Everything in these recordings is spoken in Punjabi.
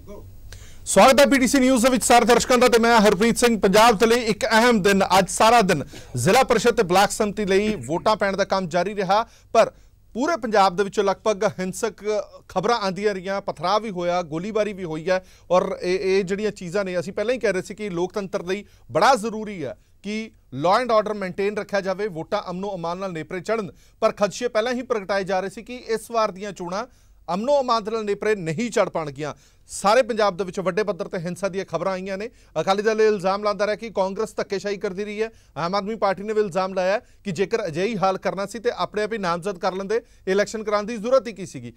स्वागत है पीटीसी न्यूज़ ਦੇ ਵਿੱਚ ਸਾਰੇ ਦਰਸ਼ਕਾਂ ਦਾ ਤੇ ਮੈਂ ਹਰਪ੍ਰੀਤ ਸਿੰਘ। ਪੰਜਾਬ ਦੇ ਲਈ ਇੱਕ ਅਹਿਮ ਦਿਨ ਅੱਜ ਸਾਰਾ ਦਿਨ ਜ਼ਿਲ੍ਹਾ ਪਰਿਸ਼ਦ ਤੇ ਬਲਾਕ ਸੰਮਤੀ ਲਈ ਵੋਟਾਂ ਪੈਣ ਦਾ ਕੰਮ ਜਾਰੀ ਰਿਹਾ, ਪਰ पूरे पंजाब ਦੇ ਵਿੱਚੋਂ ਲਗਭਗ ਹਿੰਸਕ ਖਬਰਾਂ ਆਉਂਦੀਆਂ ਰਹੀਆਂ, ਪਥਰਾਅ ਵੀ ਹੋਇਆ, ਗੋਲੀਬਾਰੀ ਵੀ ਹੋਈ ਹੈ। ਔਰ ਇਹ ਜਿਹੜੀਆਂ ਚੀਜ਼ਾਂ ਨੇ ਅਸੀਂ ਪਹਿਲਾਂ ਹੀ ਕਹਿ ਰਹੇ ਸੀ ਕਿ ਲੋਕਤੰਤਰ ਲਈ ਬੜਾ ਜ਼ਰੂਰੀ ਹੈ कि लॉ एंड ऑर्डर मेनटेन रखा जाए, वोटां अमनो अमान नाल नेपरे चढ़न, पर खदशे पहले ही प्रगटाए जा रहे थे कि इस वार दीयां चोणां अमनो अमान नाल नेपरे नहीं चढ़ पाणगियां। सारे पंजाब दे विच वड्डे पद्धर ते हिंसा दी खबरां आईयां ने। अकाली दल इल्जाम लांदा रहा कि कांग्रेस धक्केशाही करती रही है। आम आदमी पार्टी ने भी इल्जाम लाया कि जेकर अजिही हाल करना सी ते अपने आप ही नामजद कर लेंदे, इलैक्शन कराउण दी जरूरत ही की सीगी।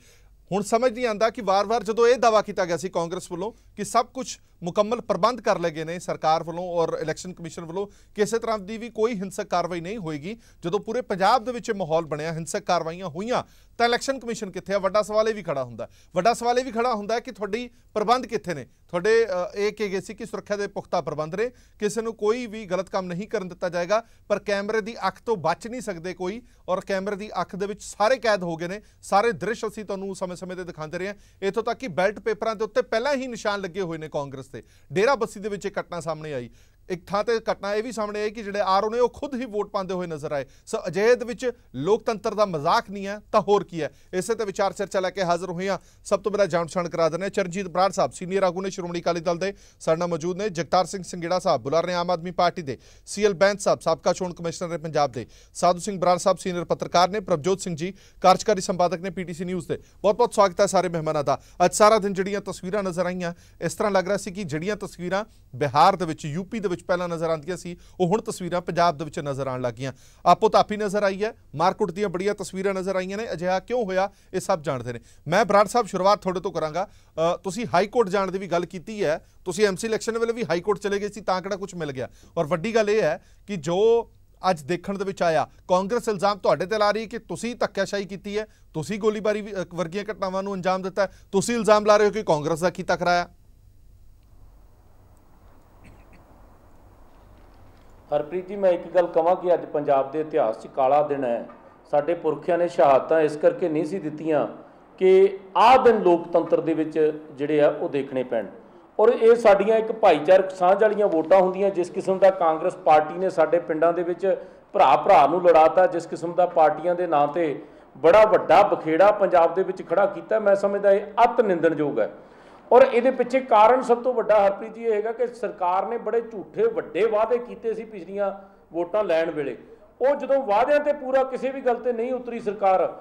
हुण समझ नहीं आंदा कि वार वार जदों ये दावा किया गया सी कांग्रेस वालों कि सब कुछ मुकम्मल प्रबंध कर ले गए ने सरकार वालों और इलैक्शन कमिशन वालों, किसी तरह की भी कोई हिंसक कार्रवाई नहीं होएगी। जदों पूरे पंजाब दे विच माहौल बनिया, हिंसक कार्रवाइयां हुईयां, तो इलैक्शन कमिशन कित्थे है? वड्डा सवाल ये भी खड़ा हुंदा है। वड्डा सवाल ये भी खड़ा हुंदा है कि तुहाडी प्रबंध कित्थे ने? तुहाडे ये कहे गए सी कि सुरक्षा के पुख्ता प्रबंध ने, किसी नूं कोई भी गलत काम नहीं करन दित्ता जाएगा, पर कैमरे की अख तो बच नहीं सकते कोई, और कैमरे की अख दे विच सारे कैद हो गए ने। सारे दृश्य असीं तुहानूं समय समय ते दिखाते रहे हैं। इत्थों तक कि बैल्ट पेपरां दे उत्ते पहलां ही निशान लगे हुए ने कांग्रेस ते। डेरा बस्सी दे विच इह घटना सामने आई। एक थां ते घटना यह भी सामने आई कि जिहड़े आर ओ ने वो खुद ही वोट पाते हुए नजर आए। सो अजिहे दे विच लोकतंत्र का मजाक नहीं है तो होर की है। इसे ते विचार चर्चा लैके हाज़र हुए हैं। सब तो पहले जाण पछाण करा देने चरणजीत बराड़ साहब सीनियर आगू ने श्रोमणी अकाली दल के साडे नाल मौजूद ने। जगतार सिंह संघेड़ा साहब बुलारे आम आदमी पार्टी के, CL बैंस साहब साबका चोण कमिश्नर ने पंजाब के, साधु सिंह बराड़ साहब सीनियर पत्रकार ने, प्रभजोत सिंह जी कार्यकारी संपादक ने PTC न्यूज़ के। बहुत बहुत स्वागत है सारे मेहमानों का। अज सारा दिन जिहड़ियां तस्वीरां नज़र आईयां, इस तरह लग रहा सी कि जिहड़ियां तस्वीरां बिहार दे विच, यूपी दे विच पहलां नज़र आंदियां सी, वो हुण तस्वीरां पंजाब दे विच नज़र आउण लग गईयां। आपो तापी नज़र आई है, मारकुट दीयां बड़ियां तस्वीरां नज़र आईयां ने। अजिहा क्यों होया ये सब जानते हैं। मैं बराड़ साहब शुरुआत तुहाडे तो करांगा। तुसीं हाई कोर्ट जाण दी भी गल कीती है, तुसीं MC इलैक्शन वेले भी हाई कोर्ट चले गए सी, तां किहड़ा कुछ मिल गया। और वड्डी गल ये है कि जो ਅੱਜ ਦੇਖਣ ਦੇ ਵਿੱਚ ਆਇਆ, ਕਾਂਗਰਸ ਇਲਜ਼ਾਮ ਤੁਹਾਡੇ ਤੇ ਲਾ ਰਹੀ ਹੈ ਕਿ ਤੁਸੀਂ ਧੱਕਾਸ਼ਾਹੀ ਕੀਤੀ ਹੈ, ਤੁਸੀਂ ਗੋਲੀਬਾਰੀ ਵਰਗੀਆਂ ਘਟਨਾਵਾਂ ਨੂੰ ਅੰਜਾਮ ਦਿੱਤਾ ਹੈ। ਤੁਸੀਂ ਇਲਜ਼ਾਮ ਲਾ ਰਹੇ ਹੋ ਕਿ ਕਾਂਗਰਸ ਦਾ ਕੀਤਾ ਕਰਾਇਆ। ਹਰਪ੍ਰੀਤ ਜੀ, ਮੈਂ ਇੱਕ ਗੱਲ ਕਹਾਂ ਕਿ ਅੱਜ ਪੰਜਾਬ ਦੇ ਇਤਿਹਾਸ 'ਚ ਕਾਲਾ ਦਿਨ ਹੈ। ਸਾਡੇ ਪੁਰਖਿਆਂ ਨੇ ਸ਼ਹਾਦਤਾਂ ਇਸ ਕਰਕੇ ਨਹੀਂ ਸੀ ਦਿੱਤੀਆਂ ਕਿ ਆਹ ਦਿਨ ਲੋਕਤੰਤਰ ਦੇ ਵਿੱਚ ਜਿਹੜੇ ਆ ਉਹ ਦੇਖਣੇ ਪੈਣ। और ये साड़ियाँ एक भाईचारक सांझ वालियां वोटां होंदियां। जिस किस्म का कांग्रेस पार्टी ने साडे पिंडां दे विच भरा भरा नूं लड़ाता, जिस किस्म का पार्टियां दे नां ते बड़ा वड्डा बखेड़ा पंजाब दे विच खड़ा कीता, मैं समझदा ये अत निंदणयोग है। और इहदे पिछे कारण सब तो वड्डा हरप्रीत जी ये है कि सरकार ने बड़े झूठे वड्डे वादे कीते सी पिछलियां वोटां लैण वेले। वो जदों वादियां ते पूरा किसी भी गल ते नहीं उतरी सरकार,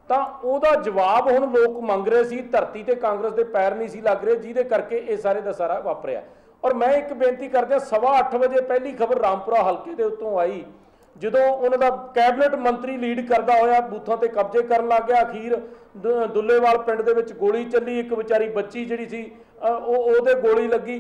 ਤਾਂ ਉਹਦਾ ਜਵਾਬ ਹੁਣ ਲੋਕ ਮੰਗ ਰਹੇ ਸੀ। ਧਰਤੀ ਤੇ ਕਾਂਗਰਸ ਦੇ ਪੈਰ ਨਹੀਂ ਸੀ ਲੱਗ ਰਹੇ, ਜਿਹਦੇ ਕਰਕੇ ਇਹ ਸਾਰੇ ਦਾ ਸਾਰਾ ਵਾਪਰਿਆ। ਔਰ ਮੈਂ ਇੱਕ ਬੇਨਤੀ ਕਰਦਿਆਂ, 8:15 ਵਜੇ ਪਹਿਲੀ ਖਬਰ ਰਾਮਪੁਰਾ ਹਲਕੇ ਦੇ ਉੱਤੋਂ ਆਈ, ਜਦੋਂ ਉਹਨਾਂ ਦਾ ਕੈਬਨਿਟ ਮੰਤਰੀ ਲੀਡ ਕਰਦਾ ਹੋਇਆ ਬੂਥਾਂ ਤੇ ਕਬਜ਼ੇ ਕਰਨ ਲੱਗ ਗਿਆ। ਅਖੀਰ ਦੁੱਲੇਵਾਲ ਪਿੰਡ ਦੇ ਵਿੱਚ ਗੋਲੀ ਚੱਲੀ, ਇੱਕ ਵਿਚਾਰੀ ਬੱਚੀ ਜਿਹੜੀ ਸੀ ਉਹਦੇ ਗੋਲੀ ਲੱਗੀ,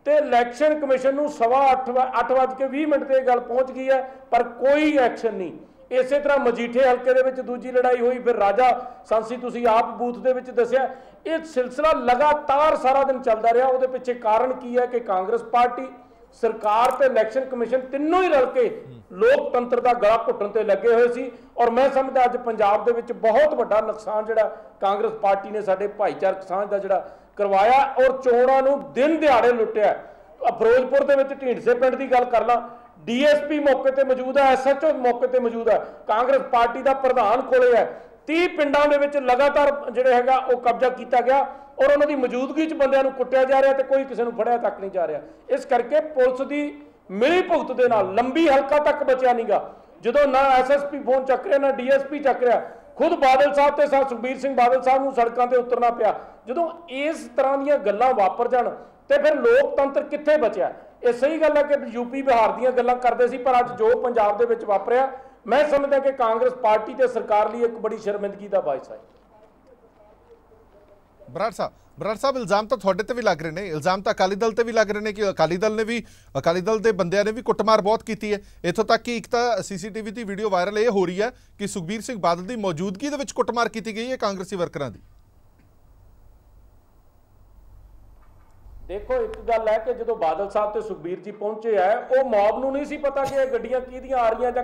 ਤੇ ਇਲੈਕਸ਼ਨ ਕਮਿਸ਼ਨ ਨੂੰ 8:20 ਤੇ ਇਹ ਗੱਲ ਪਹੁੰਚ ਗਈ ਹੈ, ਪਰ ਕੋਈ ਐਕਸ਼ਨ ਨਹੀਂ। ਇਸੇ ਤਰ੍ਹਾਂ ਮਜੀਠੇ ਹਲਕੇ ਦੇ ਵਿੱਚ ਦੂਜੀ ਲੜਾਈ ਹੋਈ, ਫਿਰ ਰਾਜਾ ਸਾਂਸੀ ਤੁਸੀਂ ਆਪ ਬੂਥ ਦੇ ਵਿੱਚ ਦੱਸਿਆ। ਇਹ ਸਿਲਸਿਲਾ ਲਗਾਤਾਰ ਸਾਰਾ ਦਿਨ ਚੱਲਦਾ ਰਿਹਾ। ਉਹਦੇ ਪਿੱਛੇ ਕਾਰਨ ਕੀ ਹੈ ਕਿ ਕਾਂਗਰਸ ਪਾਰਟੀ, ਸਰਕਾਰ ਤੇ ਇਲੈਕਸ਼ਨ ਕਮਿਸ਼ਨ ਤਿੰਨੋਂ ਹੀ ਰਲ ਕੇ ਲੋਕਤੰਤਰ ਦਾ ਗਲਾ ਘੁੱਟਣ ਤੇ ਲੱਗੇ ਹੋਏ ਸੀ। ਔਰ ਮੈਂ ਸਮਝਦਾ ਅੱਜ ਪੰਜਾਬ ਦੇ ਵਿੱਚ ਬਹੁਤ ਵੱਡਾ ਨੁਕਸਾਨ ਜਿਹੜਾ ਕਾਂਗਰਸ ਪਾਰਟੀ ਨੇ ਸਾਡੇ ਭਾਈਚਾਰਕ ਸਾਂਝ ਦਾ ਜਿਹੜਾ ਕਰਵਾਇਆ, ਔਰ ਚੋਣਾਂ ਨੂੰ ਦਿਨ ਦਿਹਾੜੇ ਲੁੱਟਿਆ। ਫਿਰੋਜ਼ਪੁਰ ਦੇ ਵਿੱਚ ਢੀਂਡਸੇ ਪਿੰਡ ਦੀ ਗੱਲ ਕਰ ਲਾਂ, DSP मौके पर मौजूद है, SHO मौके पर मौजूद है, कांग्रेस पार्टी का प्रधान कोले है। 30 पिंडों के विच लगातार जिहड़ा हैगा वो कब्जा किया गया, और उन्होंने मौजूदगी च बंदियां नूं कुट्टिया जा रहा, तो कोई किसी नूं फड़िया तक नहीं जा रहा। इस करके पुलिस की मिली भुगत दे नाल लंबी हलका तक बचिया नहीं गा। जो ना SSP फोन चक रहा, ना DSP चक रहा, खुद बादल साहब ते सुखबीर सिंह बादल साहब नूं सड़कों ते उतरना पिया। जो इस तरह दीयां गल्लां वापर जाण ते फिर लोकतंत्र कित्थे बचिया? ਇਹ ਸਹੀ ਗੱਲ ਹੈ ਕਿ ਯੂਪੀ ਬਿਹਾਰ ਦੀਆਂ ਗੱਲਾਂ ਕਰਦੇ ਸੀ, ਪਰ ਅੱਜ ਜੋ ਪੰਜਾਬ ਦੇ ਵਿੱਚ ਵਾਪਰਿਆ, ਮੈਂ ਸਮਝਦਾ ਕਿ ਕਾਂਗਰਸ ਪਾਰਟੀ ਤੇ ਸਰਕਾਰ ਲਈ ਇੱਕ ਬੜੀ ਸ਼ਰਮਿੰਦਗੀ ਦਾ ਬਾਇਸ ਹੈ। ਬਰਾੜ ਸਾਹਿਬ ਇਲਜ਼ਾਮ ਤਾਂ ਤੁਹਾਡੇ ਤੇ ਵੀ ਲੱਗ ਰਹੇ ਨੇ, ਇਲਜ਼ਾਮ ਤਾਂ ਅਕਾਲੀ ਦਲ ਤੇ ਵੀ ਲੱਗ ਰਹੇ ਨੇ ਕਿ ਅਕਾਲੀ ਦਲ ਦੇ ਬੰਦਿਆਂ ਨੇ ਵੀ ਕੁੱਟਮਾਰ ਬਹੁਤ ਕੀਤੀ ਹੈ। ਇੱਥੋਂ ਤੱਕ ਕਿ ਇੱਕ ਤਾਂ CCTV ਦੀ ਵੀਡੀਓ ਵਾਇਰਲ ਇਹ ਹੋ ਰਹੀ ਹੈ ਕਿ ਸੁਖਬੀਰ ਸਿੰਘ ਬਾਦਲ ਦੀ ਮੌਜੂਦਗੀ ਦੇ ਵਿੱਚ ਕੁੱਟਮਾਰ ਕੀਤੀ ਗਈ ਹੈ ਕਾਂਗਰਸੀ ਵਰਕਰਾਂ ਦੀ। देखो एक गल है कि जो बादल साहब तो सुखबीर जी पहुंचे है, वो मॉब नूं नहीं सी पता कि गड्डियां किहदियां आ रही जां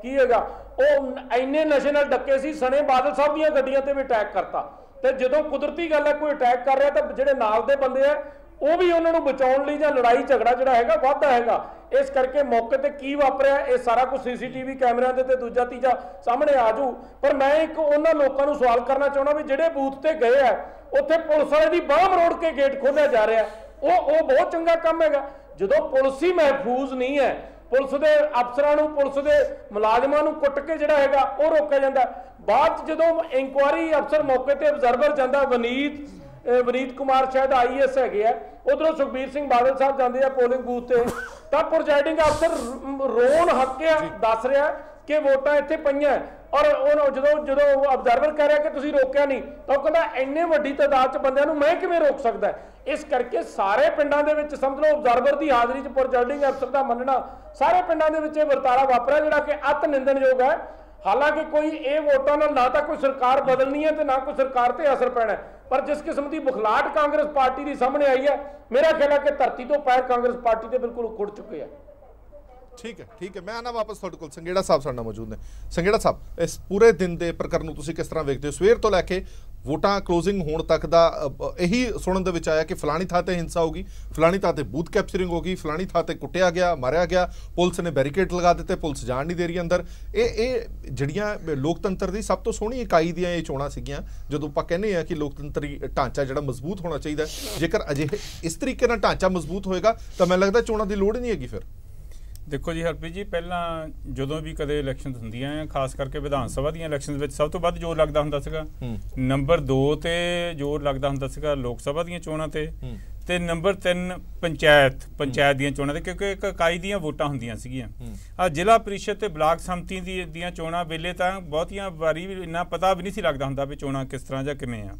की हैगा। वो इन्ने नशे नाल डके सी, सने बादल साहब दीयां गड्डियां ते भी अटैक करता। ਤੇ ਜਦੋਂ ਕੁਦਰਤੀ ਗੱਲ ਹੈ ਕੋਈ ਅਟੈਕ ਕਰ ਰਿਹਾ ਤਾਂ ਜਿਹੜੇ ਨਾਲ ਦੇ ਬੰਦੇ ਆ ਉਹ ਵੀ ਉਹਨਾਂ ਨੂੰ ਬਚਾਉਣ ਲਈ ਜਾਂ ਲੜਾਈ ਝਗੜਾ ਜਿਹੜਾ ਹੈਗਾ ਵੱਧਦਾ ਹੈਗਾ। ਇਸ ਕਰਕੇ ਮੌਕੇ ਤੇ ਕੀ ਵਾਪਰਿਆ ਇਹ ਸਾਰਾ ਕੁਝ ਸੀਸੀਟੀਵੀ ਕੈਮਰਿਆਂ ਦੇ ਤੇ ਦੂਜਾ ਤੀਜਾ ਸਾਹਮਣੇ ਆ ਜੂ। ਪਰ ਮੈਂ ਇੱਕ ਉਹਨਾਂ ਲੋਕਾਂ ਨੂੰ ਸਵਾਲ ਕਰਨਾ ਚਾਹੁੰਦਾ ਵੀ ਜਿਹੜੇ ਬੂਥ ਤੇ ਗਏ ਆ ਉੱਥੇ ਪੁਲਿਸ ਵਾਲੇ ਦੀ ਬਾਹ ਮਰੋੜ ਕੇ ਗੇਟ ਖੋਲ੍ਹਿਆ ਜਾ ਰਿਹਾ, ਉਹ ਬਹੁਤ ਚੰਗਾ ਕੰਮ ਹੈਗਾ। ਜਦੋਂ ਪੁਲਿਸ ਹੀ ਮਹਿਫੂਜ਼ ਨਹੀਂ ਹੈ, ਪੁਲਿਸ ਦੇ ਅਫਸਰਾਂ ਨੂੰ ਪੁਲਿਸ ਦੇ ਮੁਲਾਜ਼ਮਾਂ ਨੂੰ ਕੁੱਟ ਕੇ ਜਿਹੜਾ ਹੈਗਾ ਉਹ ਰੋਕਿਆ ਜਾਂਦਾ। ਬਾਅਦ 'ਚ ਜਦੋਂ ਇਨਕੁਆਇਰੀ ਅਫਸਰ ਮੌਕੇ ਤੇ ਅਬਜ਼ਰਵਰ ਜਾਂਦਾ, ਵਨੀਤ ਕੁਮਾਰ ਸ਼ਾਇਦ IAS ਹੈਗੇ ਆ, ਉਧਰੋਂ ਸੁਖਬੀਰ ਸਿੰਘ ਬਾਦਲ ਸਾਹਿਬ ਜਾਂਦੇ ਆ ਪੋਲਿੰਗ ਬੂਥ ਤੇ, ਤਾਂ ਪ੍ਰੈਜ਼ਾਈਡਿੰਗ ਅਫਸਰ ਰੋਣ ਹੱਕਿਆ ਦੱਸ ਰਿਹਾ ਕਿ ਵੋਟਾਂ ਇੱਥੇ ਪਈਆਂ। ਔਰ ਉਹ ਜਦੋਂ ਅਬਜ਼ਰਵਰ ਕਹਿ ਰਿਹਾ ਕਿ ਤੁਸੀਂ ਰੋਕਿਆ ਨਹੀਂ, ਤਾਂ ਉਹ ਕਹਿੰਦਾ ਇੰਨੇ ਵੱਡੀ ਤਾਦਾਦ 'ਚ ਬੰਦਿਆਂ ਨੂੰ ਮੈਂ ਕਿਵੇਂ ਰੋਕ ਸਕਦਾ। ਇਸ ਕਰਕੇ ਸਾਰੇ ਪਿੰਡਾਂ ਦੇ ਵਿੱਚ ਸਮਝ ਲਓ ਅਬਜ਼ਰਵਰ ਦੀ ਹਾਜ਼ਰੀ 'ਚ ਪ੍ਰੈਜ਼ਾਈਡਿੰਗ ਅਫਸਰ ਦਾ ਮੰਨਣਾ, ਸਾਰੇ ਪਿੰਡਾਂ ਦੇ ਵਿੱਚ ਇਹ ਵਰਤਾਰਾ ਵਾਪਰਿਆ ਜਿਹੜਾ ਕਿ ਅਤ ਨਿੰਦਣਯੋਗ ਹੈ। ਹਾਲਾਂਕਿ ਕੋਈ ਇਹ ਵੋਟਾਂ ਨਾਲ ਨਾ ਤਾਂ ਕੋਈ ਸਰਕਾਰ ਬਦਲਣੀ ਹੈ ਤੇ ਨਾ ਕੋਈ ਸਰਕਾਰ ਤੇ ਅਸਰ ਪੈਣਾ, ਪਰ ਜਿਸ ਕਿਸਮ ਦੀ ਬੁਖਲਾਹਟ ਕਾਂਗਰਸ ਪਾਰਟੀ ਦੀ ਸਾਹਮਣੇ ਆਈ ਹੈ, ਮੇਰਾ ਖਿਆਲ ਹੈ ਕਿ ਧਰਤੀ ਤੋਂ ਪੈਰ ਕਾਂਗਰਸ ਪਾਰਟੀ ਦੇ ਬਿਲਕੁਲ ਉਖੜ ਚੁੱਕੇ ਆ। ਠੀਕ ਹੈ ਮੈਂ ਆਣਾ ਵਾਪਸ ਤੁਹਾਡੇ ਕੋਲ। ਸੰਘੇੜਾ ਸਾਹਿਬ ਸਾਡੇ ਨਾਲ ਮੌਜੂਦ ਨੇ। ਸੰਘੇੜਾ ਸਾਹਿਬ, ਇਸ ਪੂਰੇ ਦਿਨ ਦੇ ਪ੍ਰਕਰਨ ਨੂੰ ਤੁਸੀਂ ਕਿਸ ਤਰ੍ਹਾਂ ਵੇਖਦੇ ਹੋ? ਸਵੇਰ ਤੋਂ ਲੈ ਕੇ ਵੋਟਾਂ ਕਲੋਜ਼ਿੰਗ ਹੋਣ ਤੱਕ ਦਾ ਇਹੀ ਸੁਣਨ ਦੇ ਵਿੱਚ ਆਇਆ ਕਿ ਫਲਾਣੀ ਥਾਂ ਤੇ ਹਿੰਸਾ ਹੋ ਗਈ, ਫਲਾਣੀ ਥਾਂ ਤੇ ਬੂਥ ਕੈਪਚਰਿੰਗ ਹੋ ਗਈ, ਫਲਾਣੀ ਥਾਂ ਤੇ ਕੁੱਟਿਆ ਗਿਆ, ਮਾਰਿਆ ਗਿਆ, ਪੁਲਿਸ ਨੇ ਬੈਰੀਕੇਡ ਲਗਾ ਦਿੱਤੇ, ਪੁਲਿਸ ਜਾਣ ਨਹੀਂ ਦੇ ਰਹੀ ਅੰਦਰ। ਇਹ ਜਿਹੜੀਆਂ ਲੋਕਤੰਤਰ ਦੀ ਸਭ ਤੋਂ ਸੋਹਣੀ ਇਕਾਈ ਦੀਆਂ ਇਹ ਚੋਣਾਂ ਸੀਗੀਆਂ, ਜਦੋਂ ਆਪਾਂ ਕਹਿੰਦੇ ਆ ਕਿ ਲੋਕਤੰਤਰੀ ਢਾਂਚਾ ਜਿਹੜਾ ਮਜ਼ਬੂਤ ਹੋਣਾ ਚਾਹੀਦਾ, ਜੇਕਰ ਅਜਿਹੇ ਇਸ ਤਰੀਕੇ ਨਾਲ ਢਾਂਚਾ ਮਜ਼ਬੂਤ ਹੋਏਗਾ ਤਾਂ ਮੈਨੂੰ ਲੱਗਦਾ ਚੋਣਾਂ ਦੀ ਲੋੜ ਹੀ ਨਹੀਂ ਹੈਗੀ। ਫਿਰ ਦੇਖੋ ਜੀ ਹਰਪ੍ਰੀਤ ਜੀ, ਪਹਿਲਾਂ ਜਦੋਂ ਵੀ ਕਦੇ ਇਲੈਕਸ਼ਨ ਹੁੰਦੀਆਂ ਆ, ਖਾਸ ਕਰਕੇ ਵਿਧਾਨ ਸਭਾ ਦੀਆਂ ਇਲੈਕਸ਼ਨ ਵਿੱਚ ਸਭ ਤੋਂ ਵੱਧ ਜ਼ੋਰ ਲੱਗਦਾ ਹੁੰਦਾ ਸੀਗਾ। ਨੰਬਰ 2 ਤੇ ਜ਼ੋਰ ਲੱਗਦਾ ਹੁੰਦਾ ਸੀਗਾ ਲੋਕ ਸਭਾ ਦੀਆਂ ਚੋਣਾਂ ਤੇ ਨੰਬਰ 3 ਪੰਚਾਇਤ ਦੀਆਂ ਚੋਣਾਂ ਤੇ, ਕਿਉਂਕਿ ਇੱਕ ਇਕਾਈ ਦੀਆਂ ਵੋਟਾਂ ਹੁੰਦੀਆਂ ਸੀਗੀਆਂ। ਆ ਜ਼ਿਲ੍ਹਾ ਪਰਿਸ਼ਦ ਤੇ ਬਲਾਕ ਸੰਮਤੀ ਦੀਆਂ ਚੋਣਾਂ ਵੇਲੇ ਤਾਂ ਬਹੁਤੀਆਂ ਵਾਰੀ ਇੰਨਾ ਪਤਾ ਵੀ ਨਹੀਂ ਸੀ ਲੱਗਦਾ ਹੁੰਦਾ ਵੀ ਚੋਣਾਂ ਕਿਸ ਤਰ੍ਹਾਂ ਜਾਂ ਕਿਵੇਂ ਆ।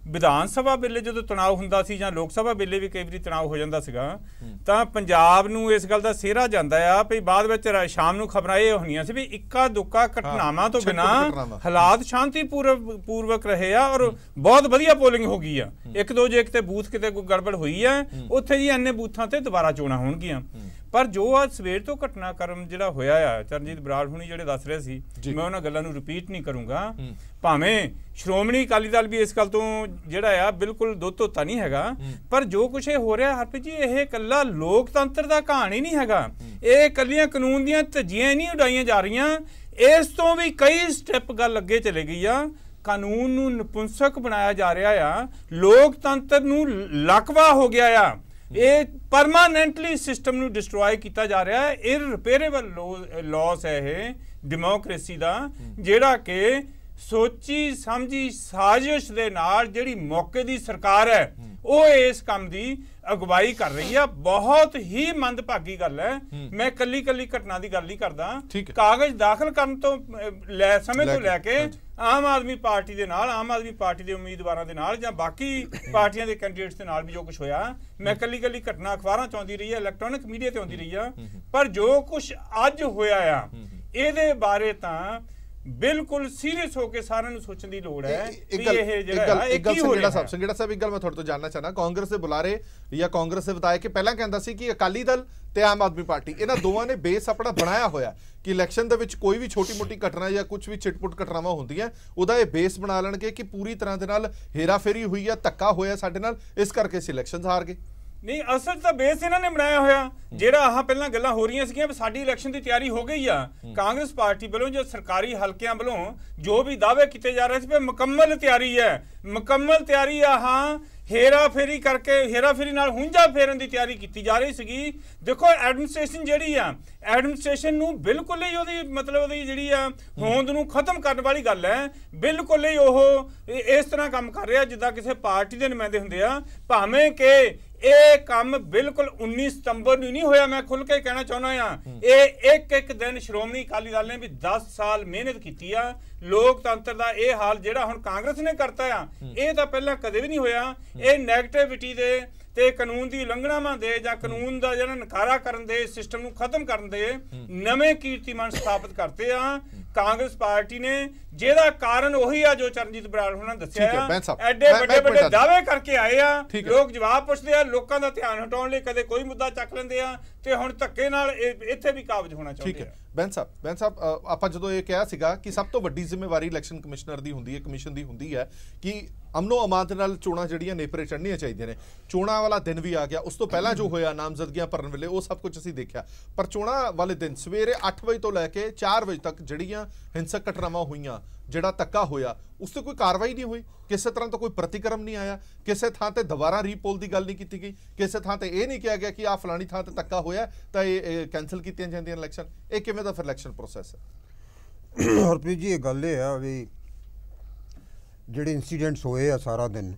ਵਿਧਾਨ ਸਭਾ ਵੇਲੇ ਜਦੋਂ ਤਣਾਅ ਹੁੰਦਾ ਸੀ ਜਾਂ ਲੋਕ ਸਭਾ ਵੇਲੇ ਵੀ ਕਈ ਵਾਰੀ ਤਣਾਅ ਹੋ ਜਾਂਦਾ ਸੀਗਾ, ਤਾਂ ਪੰਜਾਬ ਨੂੰ ਇਸ ਗੱਲ ਦਾ ਸਿਹਰਾ ਜਾਂਦਾ ਆ ਵੀ ਬਾਅਦ ਵਿੱਚ ਸ਼ਾਮ ਨੂੰ ਖਬਰਾਂ ਇਹ ਹੋਣੀਆਂ ਸੀ ਵੀ ਇੱਕਾ ਦੁੱਕਾ ਘਟਨਾਵਾਂ ਤੋਂ ਬਿਨਾਂ ਹਾਲਾਤ ਸ਼ਾਂਤੀ ਪੂਰਵਕ ਰਹੇ ਆ ਔਰ ਬਹੁਤ ਵਧੀਆ ਪੋਲਿੰਗ ਹੋ ਗਈ ਆ। ਇੱਕ ਦੋ ਜੇ ਕਿਤੇ ਬੂਥ ਕਿਤੇ ਕੋਈ ਗੜਬੜ ਹੋਈ ਆ, ਉੱਥੇ ਜੀ ਇੰਨੇ ਬੂਥਾਂ ਤੇ ਦੁਬਾਰਾ ਚੋਣਾਂ ਹੋਣਗੀਆਂ। ਪਰ ਜੋ ਅੱਜ ਸਵੇਰ ਤੋਂ ਘਟਨਾਕ੍ਰਮ ਜਿਹੜਾ ਹੋਇਆ ਆ, ਚਰਨਜੀਤ ਬਰਾੜ ਹੁਣੀ ਜਿਹੜੇ ਦੱਸ ਰਹੇ ਸੀ, ਮੈਂ ਉਹਨਾਂ ਗੱਲਾਂ ਨੂੰ ਰਿਪੀਟ ਨਹੀਂ ਕਰੂੰਗਾ। ਭਾਵੇਂ ਸ਼੍ਰੋਮਣੀ ਅਕਾਲੀ ਦਲ ਵੀ ਇਸ ਗੱਲ ਤੋਂ ਜਿਹੜਾ ਆ ਬਿਲਕੁਲ ਦੁੱਧ ਧੋਤਾ ਨਹੀਂ ਹੈਗਾ, ਪਰ ਜੋ ਕੁਛ ਇਹ ਹੋ ਰਿਹਾ ਹਰਪ੍ਰੀਤ ਜੀ, ਇਹ ਇਕੱਲਾ ਲੋਕਤੰਤਰ ਦਾ ਕਹਾਣੀ ਨਹੀਂ ਹੈਗਾ, ਇਹ ਇਕੱਲੀਆਂ ਕਾਨੂੰਨ ਦੀਆਂ ਧੱਜੀਆਂ ਨਹੀਂ ਉਡਾਈਆਂ ਜਾ ਰਹੀਆਂ, ਇਸ ਤੋਂ ਵੀ ਕਈ ਸਟੈਪ ਗੱਲ ਅੱਗੇ ਚਲੇ ਗਈ ਆ। ਕਾਨੂੰਨ ਨੂੰ ਨਪੁੰਸਕ ਬਣਾਇਆ ਜਾ ਰਿਹਾ ਆ, ਲੋਕਤੰਤਰ ਨੂੰ ਲਕਵਾ ਹੋ ਗਿਆ ਆ, ਇਹ ਪਰਮਾਨੈਂਟਲੀ ਸਿਸਟਮ ਨੂੰ ਡਿਸਟਰੋਏ ਕੀਤਾ ਜਾ ਰਿਹਾ ਹੈ। ਇਰਰਿਪੇਅਰੇਬਲ ਲਾਸ ਹੈ ਇਹ ਡੈਮੋਕ੍ਰੇਸੀ ਦਾ, ਜਿਹੜਾ ਕਿ ਸੋਚੀ ਸਮਝੀ ਸਾਜ਼ਿਸ਼ ਦੇ ਨਾਲ ਜਿਹੜੀ ਮੌਕੇ ਦੀ ਸਰਕਾਰ ਹੈ ਉਹ ਇਸ ਕੰਮ ਦੀ ਅਗਵਾਈ ਕਰ ਰਹੀ ਆ। ਬਹੁਤ ਹੀ ਮੰਦਭਾਗੀ ਗੱਲ ਹੈ। ਮੈਂ ਕੱਲੀ ਘਟਨਾ ਦੀ ਗੱਲ ਨਹੀਂ ਕਰਦਾ, ਕਾਗਜ਼ ਦਾਖਲ ਕਰਨ ਤੋਂ ਸਮੇਂ ਤੋਂ ਲੈ ਕੇ ਆਮ ਆਦਮੀ ਪਾਰਟੀ ਦੇ ਨਾਲ, ਆਮ ਆਦਮੀ ਪਾਰਟੀ ਦੇ ਉਮੀਦਵਾਰਾਂ ਦੇ ਨਾਲ ਜਾਂ ਬਾਕੀ ਪਾਰਟੀਆਂ ਦੇ ਕੈਂਡੀਡੇਟਸ ਦੇ ਨਾਲ ਵੀ ਜੋ ਕੁਝ ਹੋਇਆ, ਮੈਂ ਕੱਲੀ ਘਟਨਾ ਅਖਬਾਰਾਂ 'ਚ ਆਉਂਦੀ ਰਹੀ ਹੈ, ਇਲੈਕਟ੍ਰੋਨਿਕ ਮੀਡੀਆ ਤੇ ਆਉਂਦੀ ਰਹੀ ਆ, ਪਰ ਜੋ ਕੁਝ ਅੱਜ ਹੋਇਆ ਆ ਇਹਦੇ ਬਾਰੇ ਤਾਂ ਬਿਲਕੁਲ ਸੀਰੀਅਸ ਹੋ ਕੇ ਸਾਰਿਆਂ ਨੂੰ ਸੋਚਣ ਦੀ ਲੋੜ ਹੈ। ਸੰਘੇੜਾ ਸਾਹਿਬ, ਇੱਕ ਗੱਲ ਮੈਂ ਤੁਹਾਡੇ ਤੋਂ ਜਾਣਨਾ ਚਾਹਨਾ, ਕਾਂਗਰਸ ਦੇ ਬੁਲਾਰੇ ਜਾਂ ਕਾਂਗਰਸ ਦੇ ਵਿਧਾਇਕ ਪਹਿਲਾਂ ਕਹਿੰਦਾ ਸੀ ਕਿ ਅਕਾਲੀ ਦਲ ਤੇ ਆਮ ਆਦਮੀ ਪਾਰਟੀ ਇਹਨਾਂ ਦੋਵਾਂ ਨੇ ਬੇਸ ਆਪਣਾ ਬਣਾਇਆ ਹੋਇਆ ਕਿ ਇਲੈਕਸ਼ਨ ਦੇ ਵਿੱਚ ਕੋਈ ਵੀ ਛੋਟੀ ਮੋਟੀ ਘਟਨਾ ਜਾਂ ਕੁਝ ਵੀ ਚਿਟਪੁੱਟ ਘਟਨਾਵਾਂ ਹੁੰਦੀਆਂ ਉਹਦਾ ਇਹ ਬੇਸ ਬਣਾ ਲੈਣਗੇ ਕਿ ਪੂਰੀ ਤਰ੍ਹਾਂ ਦੇ ਨਾਲ ਹੇਰਾਫੇਰੀ ਹੋਈ ਆ, ਧੱਕਾ ਹੋਇਆ ਸਾਡੇ ਨਾਲ, ਇਸ ਕਰਕੇ ਅਸੀਂ ਇਲੈਕਸ਼ਨ ਹਾਰ ਗਏ। ਨਹੀਂ, ਅਸਲ ਤਾਂ ਬੇਸ ਇਹਨਾਂ ਨੇ ਬਣਾਇਆ ਹੋਇਆ, ਜਿਹੜਾ ਆਹ ਪਹਿਲਾਂ ਗੱਲਾਂ ਹੋ ਰਹੀਆਂ ਸੀਗੀਆਂ ਵੀ ਸਾਡੀ ਇਲੈਕਸ਼ਨ ਦੀ ਤਿਆਰੀ ਹੋ ਗਈ ਆ। ਕਾਂਗਰਸ ਪਾਰਟੀ ਵੱਲੋਂ ਜੋ ਸਰਕਾਰੀ ਹਲਕਿਆਂ ਵੱਲੋਂ ਜੋ ਵੀ ਦਾਅਵੇ ਕੀਤੇ ਜਾ ਰਹੇ ਸੀ ਵੀ ਮੁਕੰਮਲ ਤਿਆਰੀ ਹੈ, ਮੁਕੰਮਲ ਤਿਆਰੀ ਆ। ਹਾਂ, ਹੇਰਾਫੇਰੀ ਕਰਕੇ, ਹੇਰਾਫੇਰੀ ਨਾਲ ਹੁੰਜਾ ਫੇਰਨ ਦੀ ਤਿਆਰੀ ਕੀਤੀ ਜਾ ਰਹੀ ਸੀਗੀ। ਦੇਖੋ ਐਡਮਿਨਿਸਟ੍ਰੇਸ਼ਨ ਜਿਹੜੀ ਆ, ਐਡਮਿਨਿਸਟ੍ਰੇਸ਼ਨ ਨੂੰ ਬਿਲਕੁਲ ਹੀ ਉਹਦੀ ਮਤਲਬ ਉਹਦੀ ਜਿਹੜੀ ਆ ਹੋਂਦ ਨੂੰ ਖਤਮ ਕਰਨ ਵਾਲੀ ਗੱਲ ਹੈ। ਬਿਲਕੁਲ ਹੀ ਉਹ ਇਸ ਤਰ੍ਹਾਂ ਕੰਮ ਕਰ ਰਿਹਾ ਜਿੱਦਾਂ ਕਿਸੇ ਪਾਰਟੀ ਦੇ ਨੁਮਾਇੰਦੇ ਹੁੰਦੇ ਆ, ਭਾਵੇਂ ਕਿ ਇਹ ਕੰਮ ਬਿਲਕੁਲ 19 ਸਤੰਬਰ ਨੂੰ ਨਹੀਂ ਹੋਇਆ। ਮੈਂ ਖੁੱਲ ਕੇ ਕਹਿਣਾ ਚਾਹੁੰਦਾ ਆ, ਇਹ ਇੱਕ ਦਿਨ ਸ਼੍ਰੋਮਣੀ ਅਕਾਲੀ ਦਲ ਨੇ ਵੀ 10 ਸਾਲ ਮਿਹਨਤ ਕੀਤੀ ਆ। ਲੋਕਤੰਤਰ ਦਾ ਇਹ ਹਾਲ ਜਿਹੜਾ ਹੁਣ ਕਾਂਗਰਸ ਨੇ ਕਰਤਾ ਆ, ਇਹ ਤਾਂ ਪਹਿਲਾਂ ਕਦੇ ਵੀ ਨਹੀਂ ਹੋਇਆ। ਇਹ ਨੈਗੇਟਿਵਿਟੀ ਦੇ ਤੇ ਕਾਨੂੰਨ ਦੀ ਉਲੰਘਣਾਵਾਂ ਦੇ ਜਾਂ ਕਾਨੂੰਨ ਦਾ ਜਿਹੜਾ ਨਕਾਰਾ ਕਰਨ ਦੇ, ਸਿਸਟਮ ਨੂੰ ਖਤਮ ਕਰਨ ਦੇ ਨਵੇਂ ਕੀਰਤੀਮਾਨ ਸਥਾਪਿਤ ਕਰਤੇ ਆ ਕਾਂਗਰਸ ਪਾਰਟੀ ਨੇ, ਜਿਹਦਾ ਕਾਰਨ ਉਹੀ ਆ ਜੋ ਚਰਨਜੀਤ ਬਰਾੜ ਹੋਣਾ ਦੱਸਿਆ ਆ। ਐਡੇ ਵੱਡੇ ਦਾਅਵੇ ਕਰਕੇ ਆਏ ਆ, ਲੋਕ ਜਵਾਬ ਪੁੱਛਦੇ ਆ, ਲੋਕਾਂ ਦਾ ਧਿਆਨ ਹਟਾਉਣ ਲਈ ਕਦੇ ਕੋਈ ਮੁੱਦਾ ਚੱਕ ਲੈਂਦੇ ਆ ਤੇ ਹੁਣ ਧੱਕੇ ਨਾਲ ਇੱਥੇ ਵੀ ਕਾਬਜ ਹੋਣਾ ਚਾਹੁੰਦੇ ਆ। ਬੈਂਸ ਸਾਹਿਬ, ਆਪਾਂ ਜਦੋਂ ਇਹ ਕਿਹਾ ਸੀਗਾ ਕਿ ਸਭ ਤੋਂ ਵੱਡੀ ਜ਼ਿੰਮੇਵਾਰੀ ਇਲੈਕਸ਼ਨ ਕਮਿਸ਼ਨਰ ਦੀ ਹੁੰਦੀ ਹੈ, ਕਮਿਸ਼ਨ ਦੀ ਹੁੰਦੀ ਹੈ ਕਿ ਅਮਨੋ ਅਮਾਨ ਦੇ ਨਾਲ ਚੋਣਾਂ ਜਿਹੜੀਆਂ ਨੇਪਰੇ ਚੜ੍ਹਨੀਆਂ ਚਾਹੀਦੀਆਂ ਨੇ। ਚੋਣਾਂ ਵਾਲਾ ਦਿਨ ਵੀ ਆ ਗਿਆ, ਉਸ ਤੋਂ ਪਹਿਲਾਂ ਜੋ ਹੋਇਆ ਨਾਮਜ਼ਦਗੀਆਂ ਭਰਨ ਵੇਲੇ ਉਹ ਸਭ ਕੁਝ ਅਸੀਂ ਦੇਖਿਆ, ਪਰ ਚੋਣਾਂ ਵਾਲੇ ਦਿਨ ਸਵੇਰੇ 8 ਵਜੇ ਤੋਂ ਲੈ ਕੇ 4 ਵਜੇ ਤੱਕ ਜਿਹੜੀਆਂ ਹਿੰਸਕ ਘਟਨਾਵਾਂ ਹੋਈਆਂ, ਜਿਹੜਾ ਧੱਕਾ ਹੋਇਆ, ਉਸ ਤੇ ਕੋਈ ਕਾਰਵਾਈ ਨਹੀਂ ਹੋਈ, ਕਿਸੇ ਤਰ੍ਹਾਂ ਦਾ ਕੋਈ ਪ੍ਰਤੀਕਰਮ ਨਹੀਂ ਆਇਆ, ਕਿਸੇ ਥਾਂ ਤੇ ਦੁਬਾਰਾ ਰੀਪੋਲ ਦੀ ਗੱਲ ਨਹੀਂ ਕੀਤੀ ਗਈ, ਕਿਸੇ ਥਾਂ ਤੇ ਇਹ ਨਹੀਂ ਕਿਹਾ ਗਿਆ ਕਿ ਆਹ ਫਲਾਣੀ ਥਾਂ ਤੇ ਧੱਕਾ ਹੋਇਆ ਤਾਂ ਇਹ ਕੈਂਸਲ ਕੀਤੀਆਂ ਜਾਂਦੀਆਂ ਇਲੈਕਸ਼ਨ। ਇਹ ਕਿਵੇਂ ਦਾ ਫਿਰ ਇਲੈਕਸ਼ਨ ਪ੍ਰੋਸੈਸ ਹੈ? ਹਰਪ੍ਰੀਤ ਜੀ, ਇਹ ਗੱਲ ਇਹ ਆ ਵੀ ਜਿਹੜੇ ਇੰਸੀਡੈਂਟਸ ਹੋਏ ਆ ਸਾਰਾ ਦਿਨ,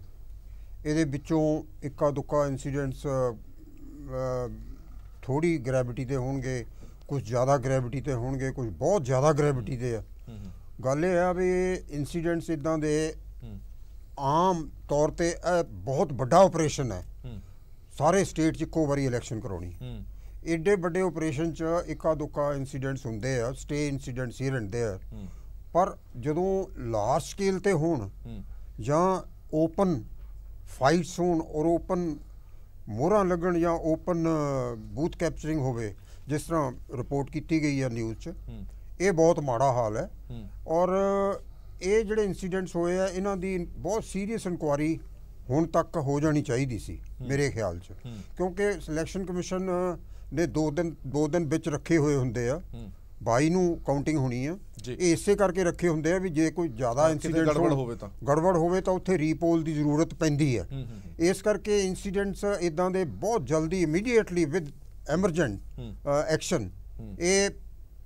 ਇਹਦੇ ਵਿੱਚੋਂ ਇੱਕਾ ਦੁੱਕਾ ਇੰਸੀਡੈਂਟਸ ਥੋੜੀ ਗ੍ਰੈਵਿਟੀ ਤੇ ਹੋਣਗੇ, ਕੁਝ ਜ਼ਿਆਦਾ ਗ੍ਰੈਵਿਟੀ ਤੇ ਹੋਣਗੇ, ਕੁਝ ਬਹੁਤ ਜ਼ਿਆਦਾ ਗ੍ਰੈਵਿਟੀ ਤੇ ਆ। ਗੱਲ ਇਹ ਆ ਵੀ ਇੰਸੀਡੈਂਟਸ ਇਦਾਂ ਦੇ ਆਮ ਤੌਰ ਤੇ ਇਹ ਬਹੁਤ ਵੱਡਾ ਆਪਰੇਸ਼ਨ ਹੈ, ਸਾਰੇ ਸਟੇਟ 'ਚ ਇੱਕੋ ਵਾਰੀ ਇਲੈਕਸ਼ਨ ਕਰਾਉਣੀ। ਏਡੇ ਵੱਡੇ ਆਪਰੇਸ਼ਨ 'ਚ ਇੱਕਾ ਦੁੱਕਾ ਇੰਸੀਡੈਂਟਸ ਹੁੰਦੇ ਆ, ਸਟੇ ਇੰਸੀਡੈਂਟਸ ਹੀ ਰਹਿੰਦੇ ਆ, ਪਰ ਜਦੋਂ ਲਾਰਜ ਸਕੇਲ ਤੇ ਹੋਣ ਜਾਂ ਓਪਨ ਫਾਈਟਸ ਹੋਣ ਔਰ ਓਪਨ ਮੋਹਰਾਂ ਲੱਗਣ ਜਾਂ ਓਪਨ ਬੂਥ ਕੈਪਚਰਿੰਗ ਹੋਵੇ, ਜਿਸ ਤਰ੍ਹਾਂ ਰਿਪੋਰਟ ਕੀਤੀ ਗਈ ਹੈ ਨਿਊਜ਼ 'ਚ, ਇਹ ਬਹੁਤ ਮਾੜਾ ਹਾਲ ਹੈ। ਔਰ ਇਹ ਜਿਹੜੇ ਇੰਸੀਡੈਂਟਸ ਹੋਏ ਆ, ਇਹਨਾਂ ਦੀ ਬਹੁਤ ਸੀਰੀਅਸ ਇਨਕੁਆਇਰੀ ਹੁਣ ਤੱਕ ਹੋ ਜਾਣੀ ਚਾਹੀਦੀ ਸੀ ਮੇਰੇ ਖਿਆਲ 'ਚ, ਕਿਉਂਕਿ ਸਿਲੈਕਸ਼ਨ ਕਮਿਸ਼ਨ ਨੇ ਦੋ ਦਿਨ ਵਿੱਚ ਰੱਖੇ ਹੋਏ ਹੁੰਦੇ ਆ। 22 ਨੂੰ ਕਾਊਂਟਿੰਗ ਹੋਣੀ ਆ, ਇਹ ਇਸੇ ਕਰਕੇ ਰੱਖੇ ਹੁੰਦੇ ਆ ਵੀ ਜੇ ਕੋਈ ਜ਼ਿਆਦਾ ਇੰਸੀਡੈਂਟ ਗੜਬੜ ਹੋਵੇ ਤਾਂ ਉੱਥੇ ਰੀਪੋਲ ਦੀ ਜ਼ਰੂਰਤ ਪੈਂਦੀ ਹੈ। ਇਸ ਕਰਕੇ ਇੰਸੀਡੈਂਟਸ ਇਦਾਂ ਦੇ ਬਹੁਤ ਜਲਦੀ ਇਮੀਡੀਏਟਲੀ ਵਿਦ ਐਮਰਜੈਂਟ ਐਕਸ਼ਨ ਇਹ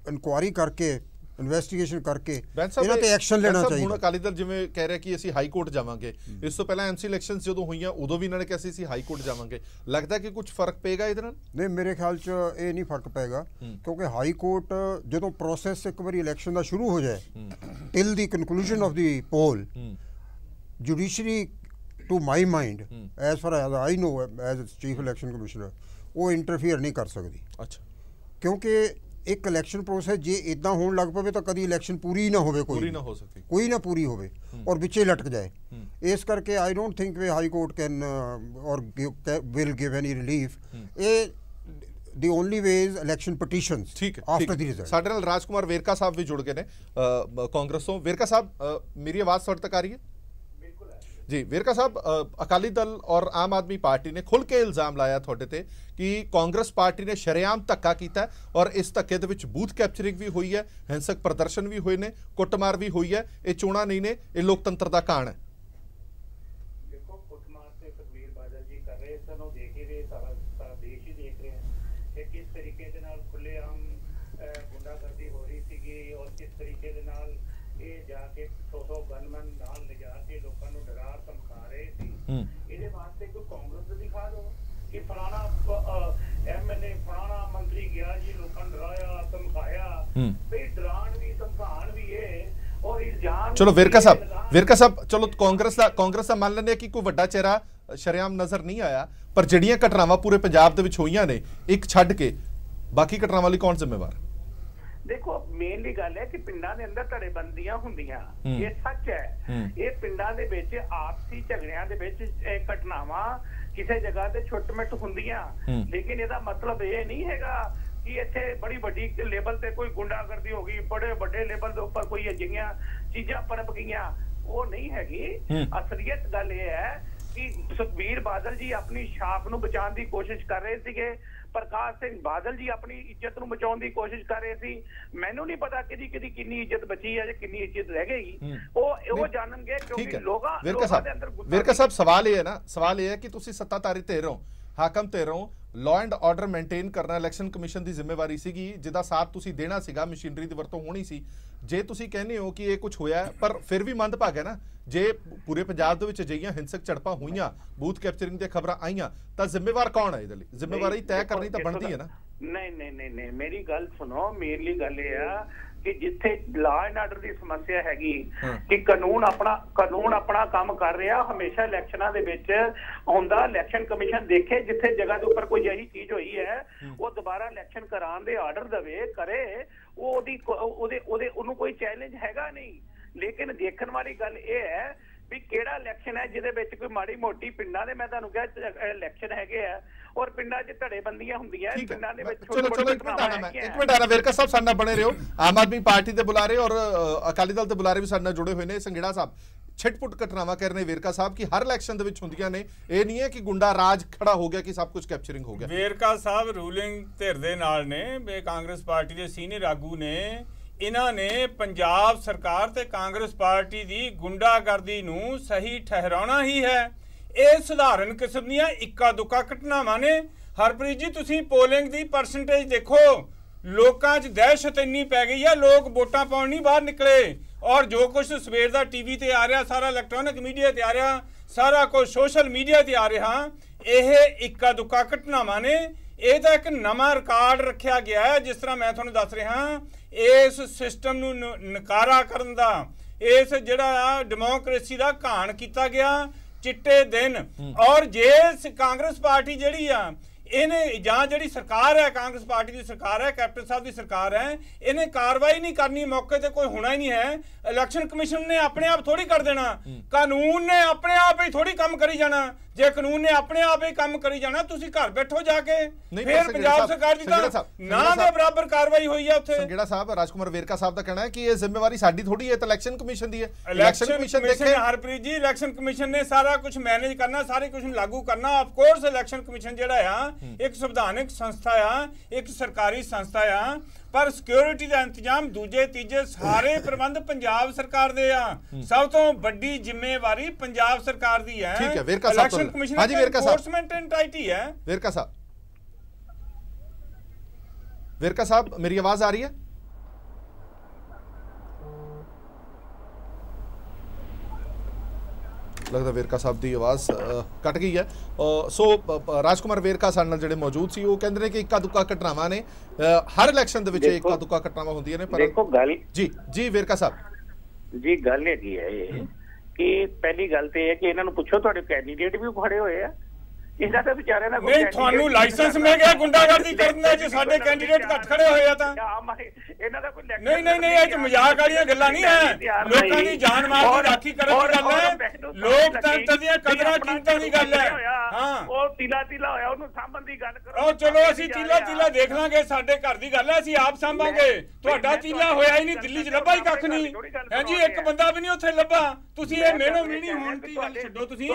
ਇਨਕੁਆਇਰੀ ਕਰਕੇ, ਇਨਵੈਸਟੀਗੇਸ਼ਨ ਕਰਕੇ ਇਹਨਾਂ ਤੇ ਐਕਸ਼ਨ ਲੈਣਾ ਚਾਹੀਦਾ। ਹੁਣ ਅਕਾਲੀ ਦਲ ਜਿਵੇਂ ਕਹਿ ਰਿਹਾ ਕਿ ਅਸੀਂ ਹਾਈ ਕੋਰਟ ਜਾਵਾਂਗੇ, ਇਸ ਤੋਂ ਪਹਿਲਾਂ ਐਮਸੀ ਇਲੈਕਸ਼ਨਸ ਜਦੋਂ ਹੋਈਆਂ ਉਦੋਂ ਵੀ ਇਹਨਾਂ ਨੇ ਕਿਹਾ ਸੀ ਅਸੀਂ ਹਾਈ ਕੋਰਟ ਜਾਵਾਂਗੇ, ਲੱਗਦਾ ਕਿ ਕੁਝ ਫਰਕ ਪਏਗਾ ਇਹਦੇ ਨਾਲ? ਨਹੀਂ, ਮੇਰੇ ਖਿਆਲ 'ਚ ਇਹ ਨਹੀਂ ਫਰਕ ਪਏਗਾ, ਕਿਉਂਕਿ ਹਾਈ ਕੋਰਟ ਜਦੋਂ ਪ੍ਰੋਸੈਸ ਇੱਕ ਵਾਰੀ ਇਲੈਕਸ਼ਨ ਦਾ ਸ਼ੁਰੂ ਹੋ ਜਾਏ, till the conclusion of the poll, judiciary to my mind as far as I know as chief election commissioner, ਉਹ ਇੰਟਰਫੀਅਰ ਨਹੀਂ ਕਰ ਸਕਦੀ। ਅੱਛਾ, ਕਿਉਂਕਿ ਇੱਕ ਇਲੈਕਸ਼ਨ ਪ੍ਰੋਸੈਸ ਜੇ ਇਦਾਂ ਹੋਣ ਲੱਗ ਪਵੇ ਤਾਂ ਕਦੀ ਇਲੈਕਸ਼ਨ ਪੂਰੀ ਨਾ ਹੋਵੇ, ਕੋਈ ਨਾ ਪੂਰੀ ਹੋਵੇ ਔਰ ਵਿੱਚੇ ਲਟਕ ਜਾਏ। ਇਸ ਕਰਕੇ I don't think we high court can or will give any relief. ਇਹ the only way is election petitions after the result। ਸਾਡੇ ਨਾਲ ਰਾਜਕੁਮਾਰ ਵੇਰਕਾ ਸਾਹਿਬ ਵੀ ਜੁੜ ਗਏ ਨੇ ਕਾਂਗਰਸ ਤੋਂ। ਵੇਰਕਾ ਸਾਹਿਬ, ਮੇਰੀ ਆਵਾਜ਼ ਤੁਹਾਡੇ ਤੱਕ ਆ ਰਹੀ ਹੈ? जी, वेरका साहब, अकाली दल और आम आदमी पार्टी ने खुल के इल्जाम लाया थोड़े ते कि कांग्रेस पार्टी ने शरेआम धक्का किया और इस धक्के दे विच बूथ कैप्चरिंग भी हुई है, हिंसक प्रदर्शन भी हुए ने, कुटमार भी हुई है। ये चोणां नहीं ने, ये लोकतंत्र दा काण है। देखो, कुटमार से सुखबीर बादल जी कर रहे सन, वो देख ही रहे, सारा देश ही देख रहे हैं कि किस तरीके दे नाल खुलेआम गुंडागर्दी हो रही थी और किस तरीके दे नाल ये जाके 100 गनमैन नाल ले जाके लोगों को डरा धमका रहे थे। ਇਹਦੇ ਵਾਸਤੇ ਕੋਈ ਕਾਂਗਰਸ ਦਿਖਾ ਦੋ ਕਿ ਫਲਾਣਾ ਐਮਐਲਏ ਫਲਾਣਾ ਮੰਤਰੀ ਗਿਆ ਜੀ, ਲੋਕਾਂ ਨੂੰ ਡਰਾਇਆ ਧਮਕਾਇਆ, ਵੀ ਡਰਾਣ ਵੀ ਧਮਕਾਣ ਵੀ ਇਹ ਔਰ ਇਲਜ਼ਾਮ। ਚਲੋ ਵੇਰਕਾ ਸਾਹਿਬ, ਚਲੋ ਕਾਂਗਰਸ ਦਾ ਮੰਨ ਲੈਂਦੇ ਕਿ ਕੋਈ ਵੱਡਾ ਚਿਹਰਾ ਸ਼ਰੇਆਮ ਨਜ਼ਰ ਨਹੀਂ ਆਇਆ, ਪਰ ਜਿਹੜੀਆਂ ਘਟਨਾਵਾਂ ਪੂਰੇ ਪੰਜਾਬ ਦੇ ਵਿੱਚ ਹੋਈਆਂ ਨੇ, ਇੱਕ ਛੱਡ ਕੇ ਬਾਕੀ ਘਟਨਾਵਾਂ ਲਈ ਕੌਣ ਜ਼ਿੰਮੇਵਾਰ? देखो, मेनली गल है कि पिंडां दे अंदर धड़ेबंदियां हुंदियां, ये सच है। ये पिंडां दे विच आपसी झगड़ियां दे विच घटनावां किसी जगह ते छुट-मिट हुंदियां, लेकिन ਇਹਦਾ मतलब ये नहीं हैगा कि ਇੱਥੇ बड़ी ਵੱਡੀ लेवल ते कोई गुंडागर्दी हो गई, बड़े ਵੱਡੇ लेवल ਦੇ ਉੱਪਰ ਕੋਈ ਅਜਿਹੀਆਂ ਚੀਜ਼ਾਂ ਪਨਪ ਗਈਆਂ, ਉਹ नहीं हैगी। असलियत गल ये है कि ਸੁਖਬੀਰ ਬਾਦਲ ਜੀ ਆਪਣੀ ਛਾਪ ਨੂੰ ਬਚਾਉਣ ਦੀ ਕੋਸ਼ਿਸ਼ ਕਰ ਰਹੇ ਸੀਗੇ, ਪ੍ਰਕਾਸ਼ ਸਿੰਘ ਬਾਦਲ ਜੀ ਆਪਣੀ ਇੱਜ਼ਤ ਨੂੰ ਬਚਾਉਣ ਦੀ ਕੋਸ਼ਿਸ਼ ਕਰ ਰਹੇ ਸੀ। ਮੈਨੂੰ ਨਹੀਂ ਪਤਾ ਕਿਹਦੀ ਕਿੰਨੀ ਇੱਜ਼ਤ ਬਚੀ ਹੈ ਜਾਂ ਕਿੰਨੀ ਇੱਜ਼ਤ ਰਹਿ ਗਈ, ਉਹ ਜਾਣਨਗੇ, ਕਿਉਂਕਿ ਲੋਕਾਂ ਦੇ ਅੰਦਰ ਗੁੱਸਾ। ਵੇਰਕਾ ਸਾਹਿਬ, ਸਵਾਲ ਇਹ ਹੈ ਕਿ ਤੁਸੀਂ ਸੱਤਾਧਾਰੀ ਧਿਰ ਹੋ, ਹਾਕਮ ਧਿਰ ਹੋ, ਲਾਅ ਐਂਡ ਆਰਡਰ ਮੇਨਟੇਨ ਕਰਨਾ ਇਲੈਕਸ਼ਨ ਕਮਿਸ਼ਨ ਦੀ ਜ਼ਿੰਮੇਵਾਰੀ ਸੀਗੀ, ਜਿਹਦਾ ਸਾਥ ਤੁਸੀਂ ਦੇਣਾ ਸੀਗਾ, ਮਸ਼ੀਨਰੀ ਦੀ ਵਰਤੋਂ ਹੋਣੀ ਸੀ। ਜੇ ਤੁਸੀਂ ਕਹਿੰਦੇ ਹੋ ਕਿ ਇਹ ਕੁਝ ਹੋਇਆ, ਪਰ ਫਿਰ ਵੀ ਮੰਦਭਾਗਾ ਨਾ, ਜੇ ਪੂਰੇ ਪੰਜਾਬ ਦੇ ਵਿੱਚ ਅਜਿਹੀਆਂ ਹਿੰਸਕ ਝੜਪਾਂ ਹੋਈਆਂ, ਬੂਥ ਕੈਪਚਰਿੰਗ ਦੀਆਂ ਖਬਰਾਂ ਆਈਆਂ, ਤਾਂ ਜ਼ਿੰਮੇਵਾਰ ਕੌਣ ਹੈ? ਇਹਦੇ ਲਈ ਜ਼ਿੰਮੇਵਾਰੀ ਤੈਅ ਕਰਨੀ ਤਾਂ ਬਣਦੀ ਹੈ ਨਾ। ਨਹੀਂ, ਮੇਰੀ ਗੱਲ ਸੁਣੋ। ਮੇਰੀ ਗੱਲ ਇਹ ਆ ਕਿ ਜਿੱਥੇ ਲਾਅ ਐਂਡ ਆਰਡਰ ਦੀ ਸਮੱਸਿਆ ਹੈਗੀ ਕਿ ਕਾਨੂੰਨ ਆਪਣਾ ਕੰਮ ਕਰ ਰਿਹਾ, ਹਮੇਸ਼ਾ ਇਲੈਕਸ਼ਨਾਂ ਦੇ ਵਿੱਚ ਹੁੰਦਾ, ਇਲੈਕਸ਼ਨ ਕਮਿਸ਼ਨ ਦੇਖੇ ਜਿੱਥੇ ਜਗ੍ਹਾ ਦੇ ਉੱਪਰ ਕੋਈ ਅਜਿਹੀ ਚੀਜ਼ ਹੋਈ ਹੈ, ਉਹ ਦੁਬਾਰਾ ਇਲੈਕਸ਼ਨ ਕਰਾਉਣ ਦੇ ਆਰਡਰ ਦੇਵੇ, ਕਰੇ, ਉਹਨੂੰ ਕੋਈ ਚੈਲੰਜ ਹੈਗਾ ਨਹੀਂ। ਲੇਕਿਨ ਦੇਖਣ ਵਾਲੀ ਗੱਲ ਇਹ ਹੈ ਵੀ ਕਿਹੜਾ ਇਲੈਕਸ਼ਨ ਹੈ ਜਿਹਦੇ ਵਿੱਚ ਕੋਈ ਮਾੜੀ ਮੋਟੀ ਪਿੰਡਾਂ ਦੇ, ਮੈਂ ਤੁਹਾਨੂੰ ਕਿਹਾ ਇਲੈਕਸ਼ਨ ਹੈਗੇ ਆ ਔਰ ਪਿੰਡਾਂ 'ਚ ਧੜੇਬੰਦੀਆਂ ਹੁੰਦੀਆਂ, ਪਿੰਡਾਂ ਦੇ ਵਿੱਚ ਇੱਕ ਮਿੰਟ ਆਣਾ ਵੇਰਕਾ ਸਾਹਿਬ, ਸਾਡੇ ਨਾਲ ਬਣੇ ਰਹੋ। ਆਮ ਆਦਮੀ ਪਾਰਟੀ ਦੇ ਬੁਲਾਰੇ ਔਰ ਅਕਾਲੀ ਦਲ ਦੇ ਬੁਲਾਰੇ ਵੀ ਸਾਡੇ ਨਾਲ ਜੁੜੇ ਹੋਏ ਨੇ। ਸੰਘੇੜਾ ਸਾਹਿਬ, ਛਿਟਪੁਟ ਘਟਨਾਵਾਂ ਕਹਿ ਰਹੇ ਨੇ ਵੇਰਕਾ ਸਾਹਿਬ ਕਿ ਹਰ ਇਲੈਕਸ਼ਨ ਦੇ ਵਿੱਚ ਹੁੰਦੀਆਂ ਨੇ, ਇਹ ਨਹੀਂ ਹੈ ਕਿ ਗੁੰਡਾ ਰਾਜ ਖੜਾ ਹੋ ਗਿਆ ਕਿ ਸਭ ਕੁਝ ਕੈਪਚਰਿੰਗ ਹੋ ਗਿਆ। ਵੇਰਕਾ ਸਾਹਿਬ ਰੂਲਿੰਗ ਧਿਰ ਦੇ ਨਾਲ ਨੇ, ਕਾਂਗਰਸ ਪਾਰਟੀ ਦੇ ਸੀਨੀਅਰ ਆਗੂ ਨੇ, ਇਹਨਾਂ ਨੇ ਪੰਜਾਬ ਸਰਕਾਰ ਤੇ ਕਾਂਗਰਸ ਪਾਰਟੀ ਦੀ ਗੁੰਡਾਗਰਦੀ ਨੂੰ ਸਹੀ ਠਹਿਰਾਉਣਾ ਹੀ ਹੈ। ਇਹ ਸਧਾਰਨ ਕਿਸਮ ਦੀਆਂ ਇੱਕਾ ਦੁੱਕਾ ਘਟਨਾਵਾਂ ਨੇ। ਹਰਪ੍ਰੀਤ ਜੀ ਤੁਸੀਂ ਪੋਲਿੰਗ ਦੀ ਪਰਸੈਂਟੇਜ ਦੇਖੋ, ਲੋਕਾਂ 'ਚ ਦਹਿਸ਼ਤ ਇੰਨੀ ਪੈ ਗਈ ਆ, ਲੋਕ ਵੋਟਾਂ ਪਾਉਣ ਨਹੀਂ ਬਾਹਰ ਨਿਕਲੇ। ਔਰ ਜੋ ਕੁਝ ਸਵੇਰ ਦਾ ਟੀਵੀ ਤੇ ਆ ਰਿਹਾ, ਸਾਰਾ ਇਲੈਕਟ੍ਰੋਨਿਕ ਮੀਡੀਆ ਤੇ ਆ ਰਿਹਾ, ਸਾਰਾ ਕੁਝ ਸੋਸ਼ਲ ਮੀਡੀਆ ਤੇ ਆ ਰਿਹਾ, ਇਹ ਇੱਕਾ ਦੁੱਕਾ ਘਟਨਾਵਾਂ ਨੇ। ਇਹ ਤਾਂ ਇੱਕ ਨਵਾਂ ਰਿਕਾਰਡ ਰੱਖਿਆ ਗਿਆ ਹੈ। ਜਿਸ ਤਰ੍ਹਾਂ ਮੈਂ ਤੁਹਾਨੂੰ ਦੱਸ ਰਿਹਾ, ਇਸ ਸਿਸਟਮ ਨੂੰ ਨਕਾਰਾ ਕਰਨ ਦਾ, ਇਸ ਜਿਹੜਾ ਡੈਮੋਕ੍ਰੇਸੀ ਦਾ ਘਾਣ ਕੀਤਾ ਗਿਆ ਚਿੱਟੇ ਦਿਨ। ਔਰ ਜੇ ਕਾਂਗਰਸ ਪਾਰਟੀ ਜਿਹੜੀ ਆ ਇਹਨੇ, ਜਾਂ ਜਿਹੜੀ ਸਰਕਾਰ ਹੈ, ਕਾਂਗਰਸ ਪਾਰਟੀ ਦੀ ਸਰਕਾਰ ਹੈ, ਕੈਪਟਨ ਸਾਹਿਬ ਦੀ ਸਰਕਾਰ ਹੈ, ਇਹਨੇ ਕਾਰਵਾਈ ਨਹੀਂ ਕਰਨੀ, ਮੌਕੇ ਤੇ ਕੋਈ ਹੋਣਾ ਹੀ ਨਹੀਂ ਹੈ। ਇਲੈਕਸ਼ਨ ਕਮਿਸ਼ਨ ਨੇ ਆਪਣੇ ਆਪ ਥੋੜੀ ਕਰ ਦੇਣਾ, ਕਾਨੂੰਨ ਨੇ ਆਪਣੇ ਆਪ ਹੀ ਥੋੜੀ ਕੰਮ ਕਰੀ ਜਾਣਾ। ਜੇ ਕਾਨੂੰਨ ਨੇ ਆਪਣੇ ਆਪ ਹੀ ਕੰਮ ਕਰੀ ਜਾਣਾ, ਤੁਸੀਂ ਘਰ ਬੈਠੋ ਜਾ ਕੇ। ਫਿਰ ਪੰਜਾਬ ਸਰਕਾਰ ਦੀ ਤਾਂ ਨਾ ਦੇ ਬਰਾਬਰ ਕਾਰਵਾਈ ਹੋਈ ਹੈ ਉੱਥੇ। ਸੰਘੇੜਾ ਸਾਹਿਬ, ਰਾਜਕੁਮਾਰ ਵੇਰਕਾ ਸਾਹਿਬ ਦਾ ਕਹਿਣਾ ਹੈ ਕਿ ਇਹ ਜ਼ਿੰਮੇਵਾਰੀ ਸਾਡੀ ਥੋੜੀ ਹੈ, ਤਾਂ ਇਲੈਕਸ਼ਨ ਕਮਿਸ਼ਨ ਦੀ ਹੈ। ਇਲੈਕਸ਼ਨ ਕਮਿਸ਼ਨ ਦੇਖੇ ਹਰਪ੍ਰੀਤ ਜੀ, ਇਲੈਕਸ਼ਨ ਕਮਿਸ਼ਨ ਨੇ ਸਾਰਾ ਕੁਝ ਮੈਨੇਜ ਕਰਨਾ, ਸਾਰੇ ਕੁਝ ਨੂੰ ਲਾਗੂ ਕਰਨਾ। ਆਫ ਕੋਰਸ ਇਲੈਕਸ਼ਨ ਕਮਿਸ਼ਨ ਜਿਹੜਾ ਆ ਇੱਕ ਸੰਵਿਧਾਨਿਕ ਸੰਸਥਾ ਆ, ਇੱਕ ਸਰਕਾਰੀ ਸੰਸਥਾ ਆ, ਪਰ ਸਿਕਿਉਰਿਟੀ ਦਾ ਇੰਤਜ਼ਾਮ ਦੂਜੇ ਤੀਜੇ ਸਾਰੇ ਪ੍ਰਬੰਧ ਪੰਜਾਬ ਸਰਕਾਰ ਦੇ ਆ। ਸਭ ਤੋਂ ਵੱਡੀ ਜ਼ਿੰਮੇਵਾਰੀ ਪੰਜਾਬ ਸਰਕਾਰ ਦੀ ਹੈ। ਠੀਕ ਹੈ ਵੇਰਕਾ ਸਾਹਿਬ, ਇਲੈਕਸ਼ਨ ਕਮਿਸ਼ਨ ਹਾਂਜੀ ਵੇਰਕਾ ਸਾਹਿਬ, ਐਨਫੋਰਸਮੈਂਟ ਐਂਟੀਟੀ ਹੈ। ਵੇਰਕਾ ਸਾਹਿਬ, ਵੇਰਕਾ ਸਾਹਿਬ ਮੇਰੀ ਆਵਾਜ਼ ਆ ਰਹੀ ਹੈ? लगता ਵੇਰਕਾ ਸਾਹਿਬ ਦੀ ਆਵਾਜ਼ ਕੱਟ ਗਈ ਹੈ। ਸੋ ਰਾਜਕੁਮਾਰ ਵੇਰਕਾ ਸਾਡੇ ਨਾਲ ਜਿਹੜੇ ਮੌਜੂਦ ਸੀ ਉਹ ਕਹਿੰਦੇ ਨੇ ਕਿ ਇੱਕਾ ਦੁੱਕਾ ਘਟਨਾਵਾਂ ਨੇ, ਹਰ ਇਲੈਕਸ਼ਨ ਦੇ ਵਿੱਚ ਇੱਕਾ ਦੁੱਕਾ ਘਟਨਾਵਾਂ ਹੁੰਦੀਆਂ ਨੇ। ਪਰ ਦੇਖੋ ਗੱਲ ਜੀ ਵੇਰਕਾ ਸਾਹਿਬ ਜੀ, ਗੱਲ ਹੈਗੀ ਹੈ ਇਹ ਕਿ ਪਹਿਲੀ ਗੱਲ ਤੇ ਇਹ ਹੈ ਕਿ ਇਹਨਾਂ ਨੂੰ ਪੁੱਛੋ ਤੁਹਾਡੇ ਕੈਂਡੀਡੇਟ ਵੀ ਖੜੇ ਹੋਏ ਆ। ਇਹਨਾਂ ਦਾ ਵਿਚਾਰਿਆਂ ਦਾ ਨਹੀਂ, ਤੁਹਾਨੂੰ ਲਾਇਸੈਂਸ ਮਿਲ ਗਿਆ ਗੁੰਡਾਗਰਦੀ ਕਰਨ ਦਾ ਜੇ ਸਾਡੇ ਕੈਂਡੀਡੇਟ ਘੱਟ ਖੜੇ ਹੋਏ ਆ ਤਾਂ? ਇਹਨਾਂ ਦਾ ਕੋਈ ਨਹੀਂ, ਇਹ ਤਾਂ ਮਜ਼ਾਕ ਵਾਲੀਆਂ ਗੱਲਾਂ ਨਹੀਂ ਹੈ। ਲੋਕਾਂ ਦੀ ਜਾਨ ਮਾਲ ਦੀ ਰਾਖੀ ਕਰਨ ਦੀ ਗੱਲ ਹੈ, ਲੋਕਤੰਤਰ ਦੀਆਂ ਕਦਰਾਂ ਕੀਮਤਾਂ ਦੀ ਗੱਲ ਹੈ। ਹਾਂ, ਉਹ ਤੀਲਾ ਹੋਇਆ, ਉਹਨੂੰ ਸਾਂਭਣ ਦੀ ਗੱਲ ਕਰੋ। ਉਹ ਚਲੋ ਅਸੀਂ ਤੀਲਾ ਦੇਖ ਲਾਂਗੇ, ਸਾਡੇ ਘਰ ਦੀ ਗੱਲ ਹੈ, ਅਸੀਂ ਆਪ ਸਾਂਭਾਂਗੇ। ਤੁਹਾਡਾ ਤੀਲਾ ਹੋਇਆ ਹੀ ਨਹੀਂ, ਦਿੱਲੀ 'ਚ ਲੱਭਾ ਹੀ ਕੱਖ ਨਹੀਂ ਹੈ ਜੀ, ਇੱਕ ਬੰਦਾ ਵੀ ਨਹੀਂ ਉੱਥੇ ਲੱਭਾ। ਤੁਸੀਂ ਇਹ ਮੇਨੋ ਮਿਲੀ ਹੋਣ ਦੀ ਗੱਲ ਛੱਡੋ, ਤੁਸੀਂ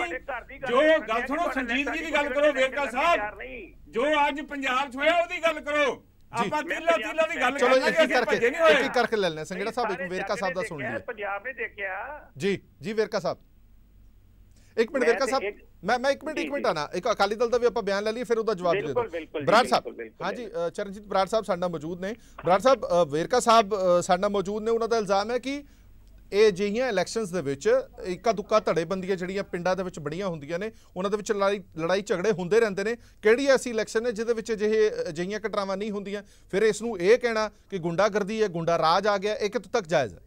ਜੋ ਗੱਲ ਸੁਣੋ, ਸੰਜੀਦਗੀ ਗੱਲ ਕਰੋ ਵੇਰਕਾ ਸਾਹਿਬ। ਜੋ ਅੱਜ ਪੰਜਾਬ 'ਚ ਹੋਇਆ ਉਹਦੀ ਗੱਲ ਕਰੋ। ਆਪਾਂ ਤੀਲਾ ਦੀ ਗੱਲ ਚਲੋ ਇੱਕ ਕਰਕੇ ਲੈ ਲੈਣੇ। ਸੰਘੇੜਾ ਸਾਹਿਬ ਇੱਕ ਵੇਰਕਾ ਸਾਹਿਬ ਦਾ ਸੁਣ ਲਈਏ। ਪੰਜਾਬ ਨੇ ਦੇਖਿਆ ਜੀ ਵੇਰਕਾ ਸਾਹਿਬ, ਇੱਕ ਮਿੰਟ ਵੇਰਕਾ ਸਾਹਿਬ, ਮੈਂ ਇੱਕ ਮਿੰਟ ਆਣਾ। ਇੱਕ ਅਕਾਲੀ ਦਲ ਦਾ ਵੀ ਆਪਾਂ ਬਿਆਨ ਲੈ ਲਈਏ, ਫਿਰ ਉਹਦਾ ਜਵਾਬ ਦੇ ਦਿਓ। ਬਰਾੜ ਸਾਹਿਬ, ਹਾਂਜੀ ਚਰਨਜੀਤ ਬਰਾੜ ਸਾਹਿਬ ਸਾਡੇ ਨਾਲ ਮੌਜੂਦ ਨੇ। ਬਰਾੜ ਸਾਹਿਬ, ਵੇਰਕਾ ਸਾਹਿਬ ਸਾਡੇ ਨਾਲ ਮੌਜੂਦ ਨੇ। ਉਹਨਾਂ ਦਾ ਇਲਜ਼ਾਮ ਹੈ ਕਿ ਇਹ ਜਿਹੀਆਂ ਇਲੈਕਸ਼ਨਸ ਦੇ ਵਿੱਚ ਇੱਕਾ ਦੁੱਕਾ ਧੜੇਬੰਦੀਆਂ ਜਿਹੜੀਆਂ ਪਿੰਡਾਂ ਦੇ ਵਿੱਚ ਬਣੀਆਂ ਹੁੰਦੀਆਂ ਨੇ, ਉਹਨਾਂ ਦੇ ਵਿੱਚ ਲੜਾਈ ਝਗੜੇ ਹੁੰਦੇ ਰਹਿੰਦੇ ਨੇ। ਕਿਹੜੀ ਐਸੀ ਇਲੈਕਸ਼ਨ ਹੈ ਜਿਹਦੇ ਵਿੱਚ ਅਜਿਹੀਆਂ ਘਟਨਾਵਾਂ ਨਹੀਂ ਹੁੰਦੀਆਂ? ਫਿਰ ਇਸ ਨੂੰ ਇਹ ਕਹਿਣਾ ਕਿ ਗੁੰਡਾਗਰਦੀ ਹੈ, ਗੁੰਡਾ ਰਾਜ ਆ ਗਿਆ, ਇਹ ਕਿੱਥੋਂ ਤੱਕ ਜਾਇਜ਼ ਹੈ?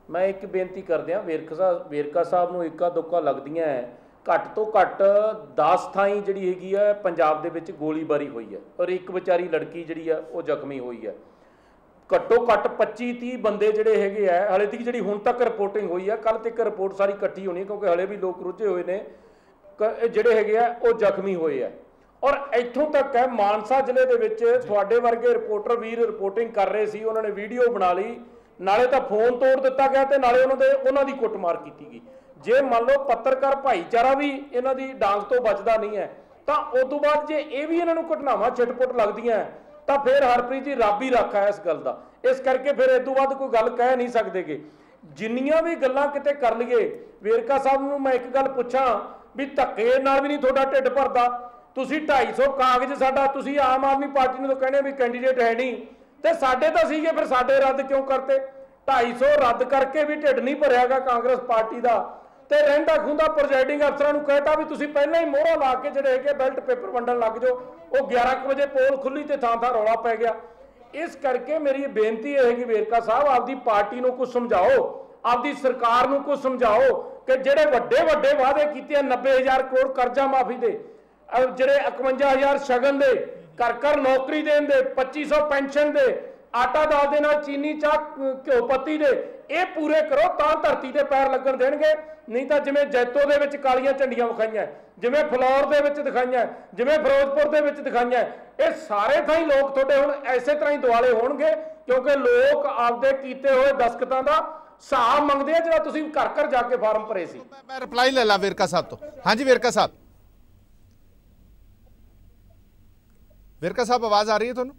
ਮੈਂ ਇੱਕ ਬੇਨਤੀ ਕਰਦਿਆਂ, ਵੇਰਕਾ ਸਾਹਿਬ ਨੂੰ ਇੱਕਾ ਦੁੱਕਾ ਲੱਗਦੀਆਂ ਹੈ। ਘੱਟ ਤੋਂ ਘੱਟ 10 ਥਾਈਂ ਜਿਹੜੀ ਹੈਗੀ ਹੈ ਪੰਜਾਬ ਦੇ ਵਿੱਚ ਗੋਲੀਬਾਰੀ ਹੋਈ ਹੈ, ਔਰ ਇੱਕ ਵਿਚਾਰੀ ਲੜਕੀ ਜਿਹੜੀ ਆ ਉਹ ਜ਼ਖਮੀ ਹੋਈ ਹੈ। ਘੱਟੋ ਘੱਟ 25-30 ਬੰਦੇ ਜਿਹੜੇ ਹੈਗੇ ਆ, ਹਲੇ ਤੱਕ ਜਿਹੜੀ ਹੁਣ ਤੱਕ ਰਿਪੋਰਟਿੰਗ ਹੋਈ ਆ, ਕੱਲ ਤੱਕ ਰਿਪੋਰਟ ਸਾਰੀ ਇਕੱਠੀ ਹੋਣੀ ਕਿਉਂਕਿ ਹਲੇ ਵੀ ਲੋਕ ਰੁੱਝੇ ਹੋਏ ਨੇ, ਜਿਹੜੇ ਹੈਗੇ ਆ ਉਹ ਜ਼ਖਮੀ ਹੋਏ ਆ। ਔਰ ਇੱਥੋਂ ਤੱਕ ਹੈ ਮਾਨਸਾ ਜ਼ਿਲ੍ਹੇ ਦੇ ਵਿੱਚ ਤੁਹਾਡੇ ਵਰਗੇ ਰਿਪੋਰਟਰ ਵੀਰ ਰਿਪੋਰਟਿੰਗ ਕਰ ਰਹੇ ਸੀ, ਉਹਨਾਂ ਨੇ ਵੀਡੀਓ ਬਣਾ ਲਈ, ਨਾਲੇ ਤਾਂ ਫੋਨ ਤੋੜ ਦਿੱਤਾ ਗਿਆ ਤੇ ਨਾਲੇ ਉਹਨਾਂ ਦੀ ਕੁੱਟਮਾਰ ਕੀਤੀ ਗਈ। ਜੇ ਮੰਨ ਲਓ ਪੱਤਰਕਾਰ ਭਾਈਚਾਰਾ ਵੀ ਇਹਨਾਂ ਦੀ ਡਾਂਗ ਤੋਂ ਬਚਦਾ ਨਹੀਂ ਹੈ, ਤਾਂ ਉਸ ਤੋਂ ਬਾਅਦ ਜੇ ਇਹ ਵੀ ਇਹਨਾਂ ਨੂੰ ਘਟਨਾਵਾਂ ਛਿਟਪੁੱਟ ਲੱਗਦੀਆਂ ਤਾਂ ਫਿਰ ਹਰਪ੍ਰੀਤ ਜੀ ਰੱਬ ਹੀ ਰਾਖਾ ਇਸ ਗੱਲ ਦਾ। ਇਸ ਕਰਕੇ ਫਿਰ ਇਸ ਤੋਂ ਵੱਧ ਕੋਈ ਗੱਲ ਕਹਿ ਨਹੀਂ ਸਕਦੇਗੇ। ਜਿੰਨੀਆਂ ਵੀ ਗੱਲਾਂ ਕਿਤੇ ਕਰ ਲਈਏ, ਵੇਰਕਾ ਸਾਹਿਬ ਨੂੰ ਮੈਂ ਇੱਕ ਗੱਲ ਪੁੱਛਾਂ ਵੀ ਧੱਕੇ ਨਾਲ ਵੀ ਨਹੀਂ ਤੁਹਾਡਾ ਢਿੱਡ ਭਰਦਾ। ਤੁਸੀਂ 250 ਕਾਗਜ਼ ਸਾਡਾ, ਤੁਸੀਂ ਆਮ ਆਦਮੀ ਪਾਰਟੀ ਨੂੰ ਤਾਂ ਕਹਿੰਦੇ ਵੀ ਕੈਂਡੀਡੇਟ ਹੈ ਨਹੀਂ, ਤੇ ਸਾਡੇ ਤਾਂ ਸੀਗੇ, ਫਿਰ ਸਾਡੇ ਰੱਦ ਕਿਉਂ ਕਰਤੇ? 250 ਰੱਦ ਕਰਕੇ ਵੀ ਢਿੱਡ ਨਹੀਂ ਭਰਿਆਗਾ ਕਾਂਗਰਸ ਪਾਰਟੀ ਦਾ। ਤੇ ਰਹਿੰਦਾ ਖੁੰਦਾ ਪ੍ਰੈਜ਼ਾਈਡਿੰਗ ਅਫਸਰਾਂ ਨੂੰ ਕਹਿਤਾ ਵੀ ਤੁਸੀਂ ਪਹਿਲਾਂ ਹੀ ਮੋਹਰਾ ਲਾ ਕੇ ਜਿਹੜੇ ਹੈਗੇ ਬੈਲਟ ਪੇਪਰ ਵੰਡਣ ਲੱਗ ਜਾਓ। ਉਹ 11 ਵਜੇ ਪੋਲ ਖੁੱਲੀ ਤੇ ਥਾਂ ਰੌਲਾ ਪੈ ਗਿਆ। ਇਸ ਕਰਕੇ ਮੇਰੀ ਬੇਨਤੀ ਇਹ ਹੈਗੀ ਵੇਰਕਾ ਸਾਹਿਬ, ਆਪਦੀ ਪਾਰਟੀ ਨੂੰ ਕੁਝ ਸਮਝਾਓ, ਆਪਦੀ ਸਰਕਾਰ ਨੂੰ ਕੁਝ ਸਮਝਾਓ ਕਿ ਜਿਹੜੇ ਵੱਡੇ ਵਾਅਦੇ ਕੀਤੇ 90,000 ਕਰੋੜ ਕਰਜ਼ਾ ਮਾਫੀ ਦੇ, ਜਿਹੜੇ 51,000 ਸ਼ਗਨ ਦੇ, ਘਰ ਨੌਕਰੀ ਦੇਣ ਦੇ, 2500 ਪੈਨਸ਼ਨ ਦੇ, ਆਟਾ ਦਾਲ ਦੇ ਨਾਲ ਚੀਨੀ ਚਾਹ ਘਿਓ ਪੱਤੀ ਦੇ, ਇਹ ਪੂਰੇ ਕਰੋ ਤਾਂ ਧਰਤੀ ਤੇ ਪੈਰ ਲੱਗਣ ਦੇਣਗੇ। ਨਹੀਂ ਤਾਂ ਜਿਵੇਂ ਜੈਤੋ ਦੇ ਵਿੱਚ ਕਾਲੀਆਂ ਝੰਡੀਆਂ ਵਿਖਾਈਆਂ, ਜਿਵੇਂ ਫਲੌਰ ਦੇ ਵਿੱਚ ਦਿਖਾਈਆਂ, ਜਿਵੇਂ ਫਿਰੋਜ਼ਪੁਰ ਦੇ ਵਿੱਚ ਦਿਖਾਈਆਂ, ਇਹ ਸਾਰੇ ਥਾਈਂ ਲੋਕ ਤੁਹਾਡੇ ਹੁਣ ਐਸੇ ਤਰ੍ਹਾਂ ਹੀ ਦੁਆਲੇ ਹੋਣਗੇ ਕਿਉਂਕਿ ਲੋਕ ਆਪਦੇ ਕੀਤੇ ਹੋਏ ਦਸਤਖਤਾਂ ਦਾ ਹਿਸਾਬ ਮੰਗਦੇ ਆ ਜਿਹੜਾ ਤੁਸੀਂ ਘਰ ਘਰ ਜਾ ਕੇ ਫਾਰਮ ਭਰੇ ਸੀ। ਮੈਂ ਰਿਪਲਾਈ ਲੈ ਲਾਂ ਵੇਰਕਾ ਸਾਹਿਬ ਤੋਂ। ਹਾਂਜੀ ਵੇਰਕਾ ਸਾਹਿਬ, ਵੇਰਕਾ ਸਾਹਿਬ ਆਵਾਜ਼ ਆ ਰਹੀ ਹੈ ਤੁਹਾਨੂੰ?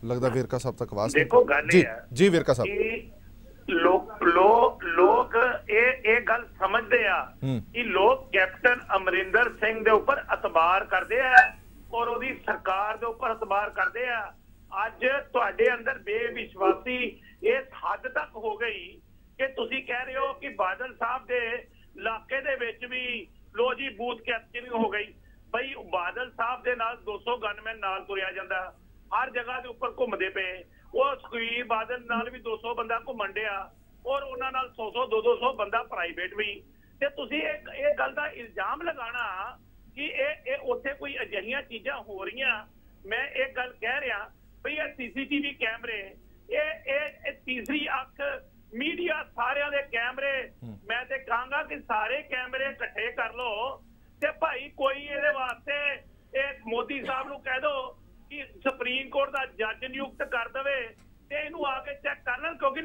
लगता वेरका साहब तक आवाज देखो गल जी है जी वेरका साहब कि लोग ये गल समझते आ कि लोग कैप्टन अमरिंदर सिंह दे ऊपर एतबार करते हैं और ओदी सरकार दे ऊपर एतबार करते हैं। अज तुहाडे अंदर बेविश्वासी इस हद तक हो गई कि तुसी कह रहे हो कि बादल साहब दे इलाके दे विच भी लो जी बूथ कैप्चरिंग हो गई। भाई बादल साहब दे नाल 200 गनमैन नाल तुरिया जांदा, हर जगह के उपर घूमते पे। वो सुखबीर बादल नाल भी 200 बंदा घूमन दिया और उन्हां नाल 100-200 बंदा प्राइवेट भी। ते तुसी ये गल दा इल्जाम लगाना कि ये उत्थे कोई अजिहियां चीज़ां हो रही। मैं एक गल कह रहा भई ये CCTV कैमरे ये तीसरी अख मीडिया सारियां दे कैमरे, मैं ते कहांगा कि सारे कैमरे इकट्ठे कर लो ते भाई कोई इहदे वास्ते मोदी साहब नूं कह दो कि सुप्रीम कोर्ट का जज नियुक्त कर दे ते इनू आके चेक कर लें क्योंकि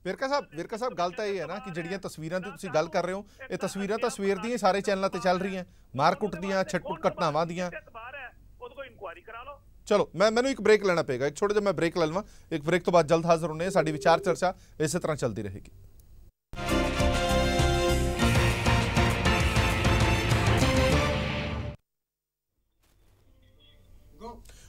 वेरका साहब गल तो यह है ना कि जिहड़ियां तस्वीरां दी तुसीं गल कर रहे हो, ये तस्वीरां तो सवेर दी सारे चैनलों ते चल रही हैं, मारकुट दियां छिटपुट घटनावां दियां। इंक्वायरी करा लो। चलो मैनू एक ब्रेक लेना पेगा, एक छोटा जिहा मैं ब्रेक ले लवां। एक ब्रेक तो बाद जल्द हाजिर होने। साडी विचार चर्चा इस तरह चलती रहेगी।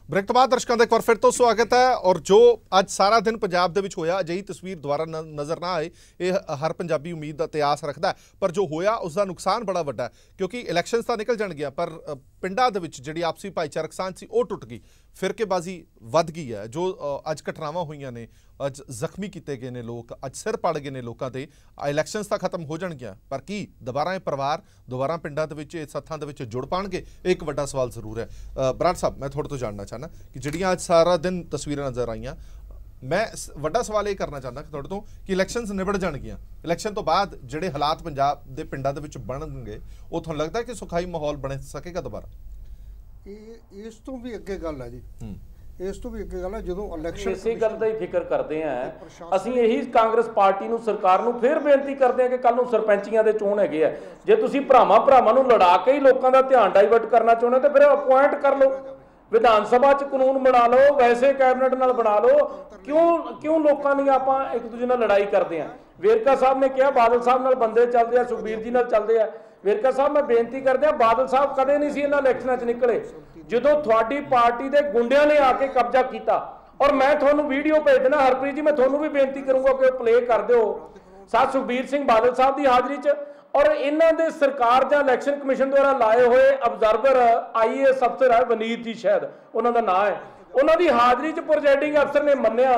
ब्रेक तो बाद दर्शकों का एक बार फिर तो स्वागत है। और जो अज सारा दिन पंजाब दे विच होया, अजिही तस्वीर दोबारा नज़र ना आए, ये हर पंजाबी उम्मीद का इतिहास रखता है। पर जो होया उसका नुकसान बड़ा वड्डा है, क्योंकि इलैक्शनस तो निकल जाणगियां पर पिंडां दे विच जिहड़ी आपसी भाईचारक सांझ सी वो टुट गई, फिरकेबाजी वध गई है। जो अज घटनावां होईयां ने, अज जख्मी किए गए ने लोग, अज सिर पड़ गए ने लोगों के। इलैक्शनस तो खत्म हो जाणगियां पर की दोबारा ये परिवार दोबारा पिंडां दे विच सत्थां दे विच जुड़ पाणगे, एक वड्डा सवाल जरूर है। बराड़ साहब, मैं थोड़े तो जानना चाहना कि जिहड़ियां अज सारा दिन तस्वीरां नज़र आईयां, मैं वड्डा सवाल ये करना चाहता कि थोड़े तो कि इलैक्शनस निबड़ जाणगियां, इलैक्शन तो बाद जिहड़े हालात पंजाब दे पिंडां दे विच बनणगे, वो तुहानूं लगदा कि सुखाई माहौल बन सकेगा दोबारा? इस तो भी अगे गल है जी, इस तो भी अगे गल है जो इलैक्शन इसी गल का ही फिक्र करते हैं। ਅਸੀਂ ਇਹੀ ਕਾਂਗਰਸ ਪਾਰਟੀ ਨੂੰ, ਸਰਕਾਰ ਨੂੰ ਫਿਰ ਬੇਨਤੀ ਕਰਦੇ ਹਾਂ ਕਿ ਕੱਲ ਨੂੰ ਸਰਪੰਚੀਆਂ ਦੇ ਚੋਣ ਹੈਗੇ ਆ, ਜੇ ਤੁਸੀਂ ਭਰਾਵਾਂ ਨੂੰ ਲੜਾ ਕੇ ਹੀ ਲੋਕਾਂ ਦਾ ਧਿਆਨ ਡਾਈਵਰਟ ਕਰਨਾ ਚਾਹੁੰਦੇ ਤੇ ਫਿਰ ਅਪੁਆਇੰਟ ਕਰ ਲਓ, ਵਿਧਾਨ ਸਭਾ 'ਚ ਕਾਨੂੰਨ ਬਣਾ ਲਓ, ਵੈਸੇ ਕੈਬਨਿਟ ਨਾਲ ਬਣਾ ਲਓ। ਕਿਉਂ ਲੋਕਾਂ ਦੀ ਆਪਾਂ ਇੱਕ ਦੂਜੇ ਨਾਲ ਲੜਾਈ ਕਰਦੇ ਆ? ਵੇਰਕਾ ਸਾਹਿਬ ਨੇ ਕਿਹਾ ਬਾਦਲ ਸਾਹਿਬ ਨਾਲ ਬੰਦੇ ਚੱਲਦੇ ਆ, ਸੁਖਬੀਰ ਜੀ ਨਾਲ ਚੱਲਦੇ ਆ। ਵੇਰਕਾ ਸਾਹਿਬ ਮੈਂ ਬੇਨਤੀ ਕਰਦੇ ਆ, ਬਾਦਲ ਸਾਹਿਬ ਕਦੇ ਨਹੀਂ ਸੀ ਇਹਨਾਂ ਇਲੈਕਸ਼ਨਾਂ 'ਚ ਨਿਕਲੇ ਜਦੋਂ ਤੁਹਾਡੀ ਪਾਰਟੀ ਦੇ ਗੁੰਡਿਆਂ ਨੇ ਆ ਕੇ ਕਬਜ਼ਾ ਕੀਤਾ। ਔਰ ਮੈਂ ਤੁਹਾਨੂੰ ਵੀਡੀਓ ਭੇਜ ਦੇਣਾ ਹਰਪ੍ਰੀਤ ਜੀ, ਮੈਂ ਤੁਹਾਨੂੰ ਵੀ ਬੇਨਤੀ ਕਰੂੰਗਾ ਕਿ ਪਲੇ ਕਰ ਦਿਓ ਸਾਥ ਸੁਖਬੀਰ ਸਿੰਘ ਬਾਦਲ ਸਾਹਿਬ ਦੀ ਹਾਜ਼ਰੀ 'ਚ ਔਰ ਇਹਨਾਂ ਦੇ ਸਰਕਾਰ ਜਾਂ ਇਲੈਕਸ਼ਨ ਕਮਿਸ਼ਨ ਦੁਆਰਾ ਲਾਏ ਹੋਏ ਅਬਜ਼ਰਵਰ IAS ਅਫਸਰ ਹੈ ਵਨੀਤ ਜੀ, ਸ਼ਾਇਦ ਉਹਨਾਂ ਦਾ ਨਾਂ ਹੈ, ਉਹਨਾਂ ਦੀ ਹਾਜ਼ਰੀ 'ਚ ਪ੍ਰੈਜ਼ਾਈਡਿੰਗ ਅਫਸਰ ਨੇ ਮੰਨਿਆ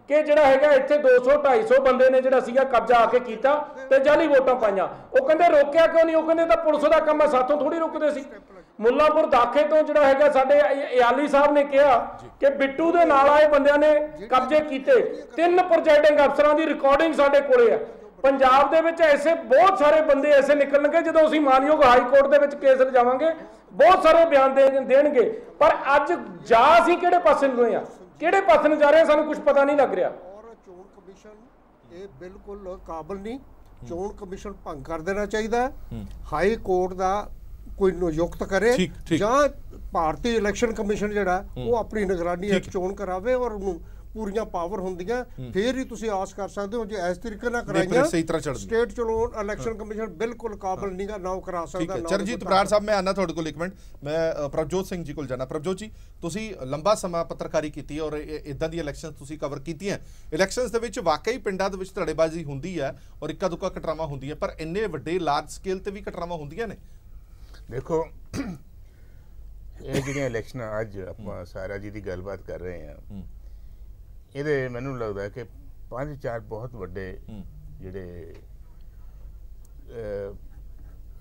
ਕਿ ਜਿਹੜਾ ਹੈਗਾ ਇੱਥੇ 200-250 ਬੰਦੇ ਨੇ ਜਿਹੜਾ ਸੀਗਾ ਕਬਜ਼ਾ ਆ ਕੇ ਕੀਤਾ ਤੇ ਜਾਲੀ ਵੋਟਾਂ ਪਾਈਆਂ। ਉਹ ਕਹਿੰਦੇ ਰੋਕਿਆ ਕਿਉਂ ਨਹੀਂ? ਉਹ ਕਹਿੰਦੇ ਤਾਂ ਪੁਲਿਸ ਦਾ ਕੰਮ ਹੈ, ਸਾਥੋਂ ਥੋੜੀ ਰੁਕਦੇ ਸੀ। ਮੁੱਲਾਂਪੁਰ ਦਾਖੇ ਤੋਂ ਜਿਹੜਾ ਹੈਗਾ ਸਾਡੇ ਇਆਲੀ ਸਾਹਿਬ ਨੇ ਕਿਹਾ ਕਿ ਬਿੱਟੂ ਦੇ ਨਾਲ ਆਏ ਬੰਦਿਆਂ ਨੇ ਕਬਜ਼ੇ ਕੀਤੇ। 3 ਪ੍ਰੈਜ਼ਾਈਡਿੰਗ ਅਫਸਰਾਂ ਦੀ ਰਿਕਾਰਡਿੰਗ ਸਾਡੇ ਕੋਲੇ ਹੈ। ਪੰਜਾਬ ਦੇ ਵਿੱਚ ਐਸੇ ਬਹੁਤ ਸਾਰੇ ਬੰਦੇ ਐਸੇ ਨਿਕਲਣਗੇ, ਜਦੋਂ ਅਸੀਂ ਮਾਨਯੋਗ ਹਾਈ ਕੋਰਟ ਦੇ ਵਿੱਚ ਕੇਸ ਲਿਜਾਵਾਂਗੇ ਬਹੁਤ ਸਾਰੇ ਬਿਆਨ ਦੇਣਗੇ। ਪਰ ਅੱਜ ਜਾ ਅਸੀਂ ਕਿਹੜੇ ਪਾਸੇ ਨੂੰ ਰਹੇ ਆ, ਕਿਹੜੇ ਪਾਸੇ ਨੂੰ ਜਾ ਰਹੇ ਸਾਨੂੰ ਕੁਝ ਪਤਾ ਨਹੀਂ ਲੱਗ ਰਿਹਾ। ਔਰ ਚੋਣ ਕਮਿਸ਼ਨ ਇਹ ਬਿਲਕੁਲ ਕਾਬਲ ਨਹੀਂ, ਚੋਣ ਕਮਿਸ਼ਨ ਭੰਗ ਕਰ ਦੇਣਾ ਚਾਹੀਦਾ। ਹਾਈ ਕੋਰਟ ਦਾ ਕੋਈ ਨਿਯੁਕਤ ਕਰੇ ਜਾਂ ਭਾਰਤੀ ਇਲੈਕਸ਼ਨ ਕਮਿਸ਼ਨ ਜਿਹੜਾ ਉਹ ਆਪਣੀ ਨਿਗਰਾਨੀ ਵਿੱਚ ਚੋਣ ਕਰਾਵੇ ਔਰ ਉਹਨੂੰ ਪੂਰੀਆਂ ਪਾਵਰ ਹੁੰਦੀਆਂ, ਫਿਰ ਹੀ ਤੁਸੀਂ ਆਸ ਕਰ ਸਕਦੇ ਹੋ। ਜੇ ਇਸ ਤਰੀਕੇ ਨਾਲ ਕਰਾਈਆਂ ਸਟੇਟ ਚਲੋ ਇਲੈਕਸ਼ਨ ਕਮਿਸ਼ਨ ਬਿਲਕੁਲ ਕਾਬਲ ਨਹੀਂਗਾ, ਨਾ ਉਹ ਕਰਾ ਸਕਦਾ। ਚਰਨਜੀਤ ਬਰਾੜ ਸਾਹਿਬ, ਮੈਂ ਆਨਾ ਤੁਹਾਡੇ ਕੋਲ ਇੱਕ ਮਿੰਟ, ਮੈਂ ਪ੍ਰਭਜੋਤ ਸਿੰਘ ਜੀ ਕੋਲ ਜਾਣਾ। ਪ੍ਰਭਜੋਤ ਜੀ, ਤੁਸੀਂ ਲੰਬਾ ਸਮਾਂ ਪੱਤਰਕਾਰੀ ਕੀਤੀ ਔਰ ਇਦਾਂ ਦੀ ਇਲੈਕਸ਼ਨ ਤੁਸੀਂ ਕਵਰ ਕੀਤੀਆਂ। ਇਲੈਕਸ਼ਨਸ ਦੇ ਵਿੱਚ ਵਾਕਈ ਪਿੰਡਾਂ ਦੇ ਵਿੱਚ ਧੜੇਬਾਜ਼ੀ ਹੁੰਦੀ ਹੈ ਔਰ ਇੱਕਾ ਦੁੱਕਾ ਘਟਨਾਵਾਂ ਹੁੰਦੀਆਂ, ਪਰ ਇੰਨੇ ਵੱਡੇ ਲਾਰਜ ਸਕੇਲ ਤੇ ਵੀ ਘਟਨਾਵਾਂ ਹੁੰਦੀਆਂ ਨੇ। ਦੇਖੋ, ਇਹ ਜਿਹੜੀਆਂ ਇਲੈਕਸ਼ਨਾਂ ਅੱਜ ਆਪਾਂ ਸਾਰਾ ਜੀ ਦੀ ਗੱਲਬਾਤ ਕਰ ਰਹੇ ਹਾਂ, ਇਹਦੇ ਮੈਨੂੰ ਲੱਗਦਾ ਕਿ 5-4 ਬਹੁਤ ਵੱਡੇ ਜਿਹੜੇ